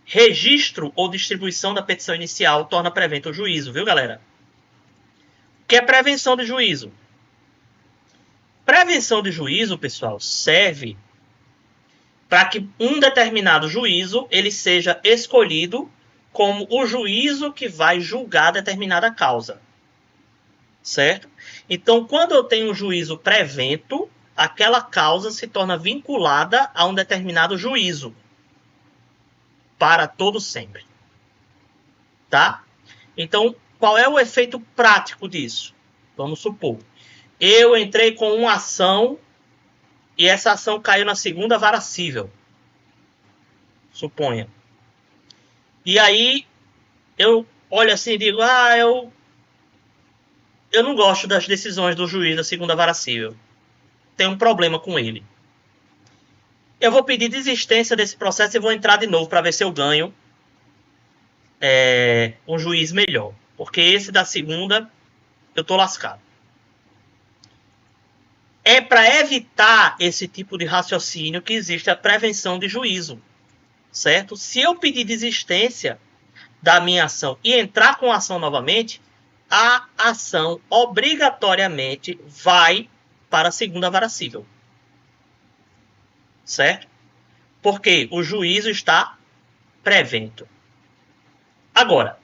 Registro ou distribuição da petição inicial torna prevento o juízo, viu, galera? O que é prevenção de juízo? Prevenção de juízo, pessoal, serve para que um determinado juízo ele seja escolhido como o juízo que vai julgar determinada causa. certo? Então, quando eu tenho um juízo prevento, aquela causa se torna vinculada a um determinado juízo para todo sempre, tá? Então, qual é o efeito prático disso? Vamos supor, eu entrei com uma ação e essa ação caiu na segunda vara civil, suponha. E aí eu olho assim e digo, eu não gosto das decisões do juiz da segunda vara civil. Tenho um problema com ele. Eu vou pedir desistência desse processo e vou entrar de novo para ver se eu ganho um juiz melhor. Porque esse da segunda, eu tô lascado. É para evitar esse tipo de raciocínio que existe a prevenção de juízo, certo? Se eu pedir desistência da minha ação e entrar com a ação novamente, a ação obrigatoriamente vai para a segunda vara civil, certo? Porque o juízo está prevento. Agora,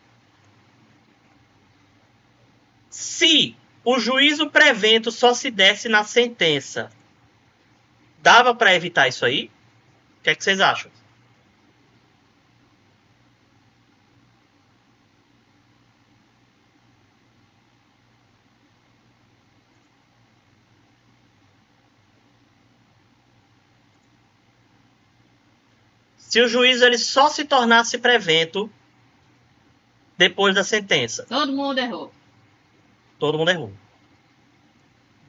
se o juízo prevento só se desse na sentença, dava para evitar isso aí? O que é que vocês acham? Se o juízo ele só se tornasse prevento depois da sentença, Todo mundo errou. todo mundo errou.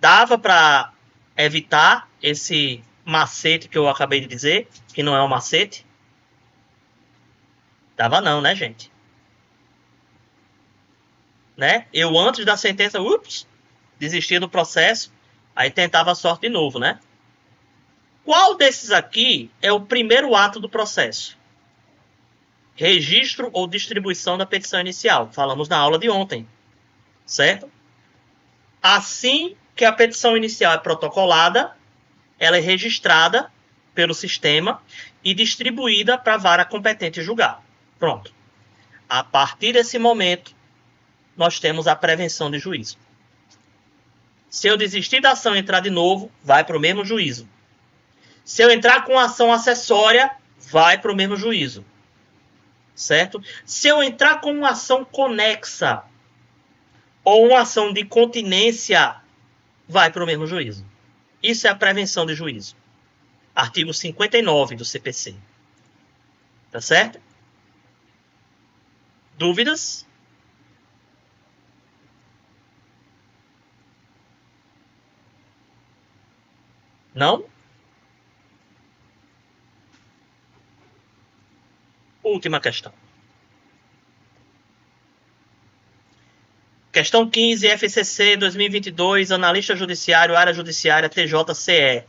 Dava para evitar esse macete que eu acabei de dizer, que não é um macete? Dava não, né, gente? Né? Eu antes da sentença, desistia do processo, aí tentava a sorte de novo, né? Qual desses aqui é o primeiro ato do processo? Registro ou distribuição da petição inicial. Falamos na aula de ontem, certo? Assim que a petição inicial é protocolada, ela é registrada pelo sistema e distribuída para a vara competente julgar. Pronto. A partir desse momento, nós temos a prevenção de juízo. Se eu desistir da ação e entrar de novo, vai para o mesmo juízo. Se eu entrar com ação acessória, vai para o mesmo juízo. Certo? Se eu entrar com uma ação conexa ou uma ação de continência, vai para o mesmo juízo. Isso é a prevenção de juízo. Artigo 59 do CPC. Tá certo? Dúvidas? Não? Última questão. Questão 15, FCC 2022, analista judiciário, área judiciária, TJCE.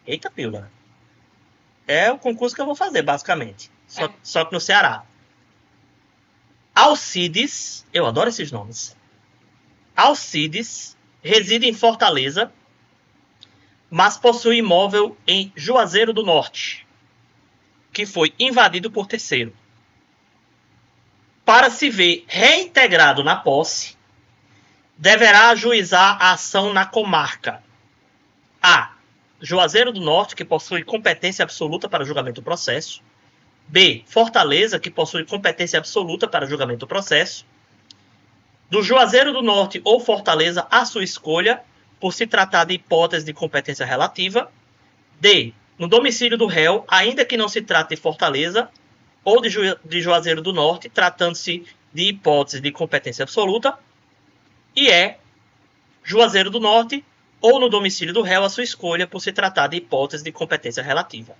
Eita pílula. É o concurso que eu vou fazer, basicamente. Só que no Ceará. Alcides, eu adoro esses nomes. Alcides reside em Fortaleza, mas possui imóvel em Juazeiro do Norte, que foi invadido por terceiro. Para se ver reintegrado na posse, deverá ajuizar a ação na comarca A. Juazeiro do Norte, que possui competência absoluta para julgamento do processo. B. Fortaleza, que possui competência absoluta para julgamento do processo. Do Juazeiro do Norte ou Fortaleza, a sua escolha, por se tratar de hipótese de competência relativa. D. No domicílio do réu, ainda que não se trate de Fortaleza ou de Juazeiro do Norte, tratando-se de hipótese de competência absoluta. E Juazeiro do Norte ou no domicílio do réu, a sua escolha, por se tratar de hipótese de competência relativa.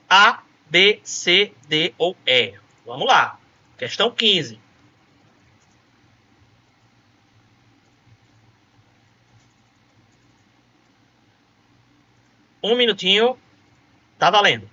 A, B, C, D ou E. Vamos lá. Questão 15. Um minutinho. Tá valendo.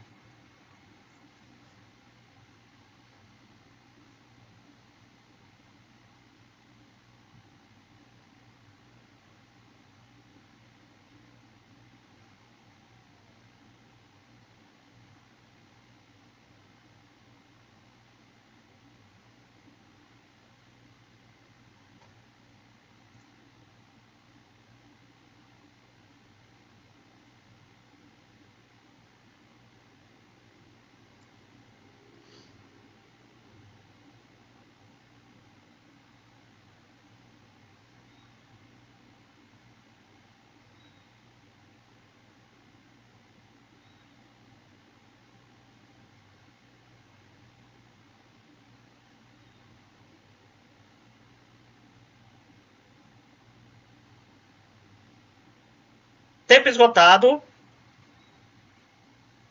Tempo esgotado.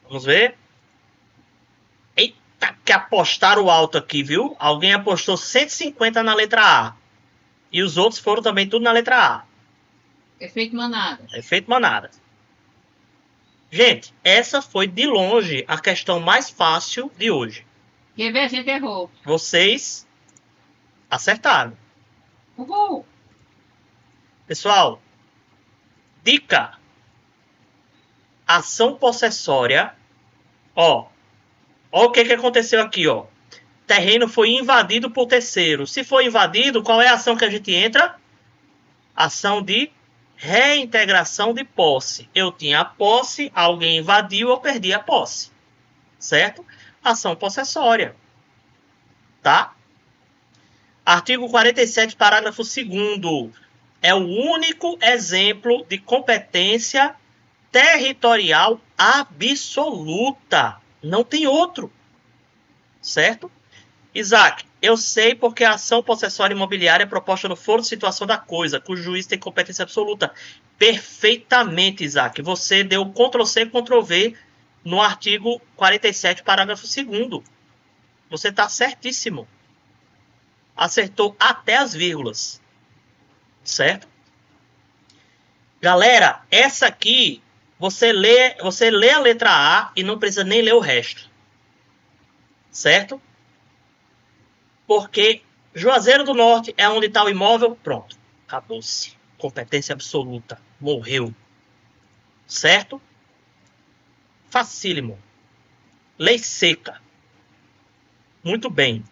Vamos ver. Eita, que apostaram alto aqui, viu? Alguém apostou 150 na letra A. E os outros foram também tudo na letra A. Efeito manada. Efeito manada. Gente, essa foi de longe a questão mais fácil de hoje. Quer ver? A gente errou. Vocês acertaram. Uhul. Pessoal, dica. Ação possessória. Ó o que aconteceu aqui, ó. Terreno foi invadido por terceiro. Se for invadido, qual é a ação que a gente entra? Ação de reintegração de posse. Eu tinha a posse, alguém invadiu, eu perdi a posse. Certo? Ação possessória. Tá? Artigo 47, parágrafo 2º. É o único exemplo de competência territorial absoluta. Não tem outro. Certo? Isaac, eu sei porque a ação possessória imobiliária é proposta no foro de situação da coisa, cujo juiz tem competência absoluta. Perfeitamente, Isaac. Você deu Ctrl+C, Ctrl+V no artigo 47, parágrafo 2º. Você está certíssimo. Acertou até as vírgulas. Certo? Galera, essa aqui, você lê a letra A e não precisa nem ler o resto. Certo? Porque Juazeiro do Norte é onde está o imóvel. Pronto. Acabou-se. Competência absoluta. Morreu. Certo? Facílimo. Lei seca. Muito bem.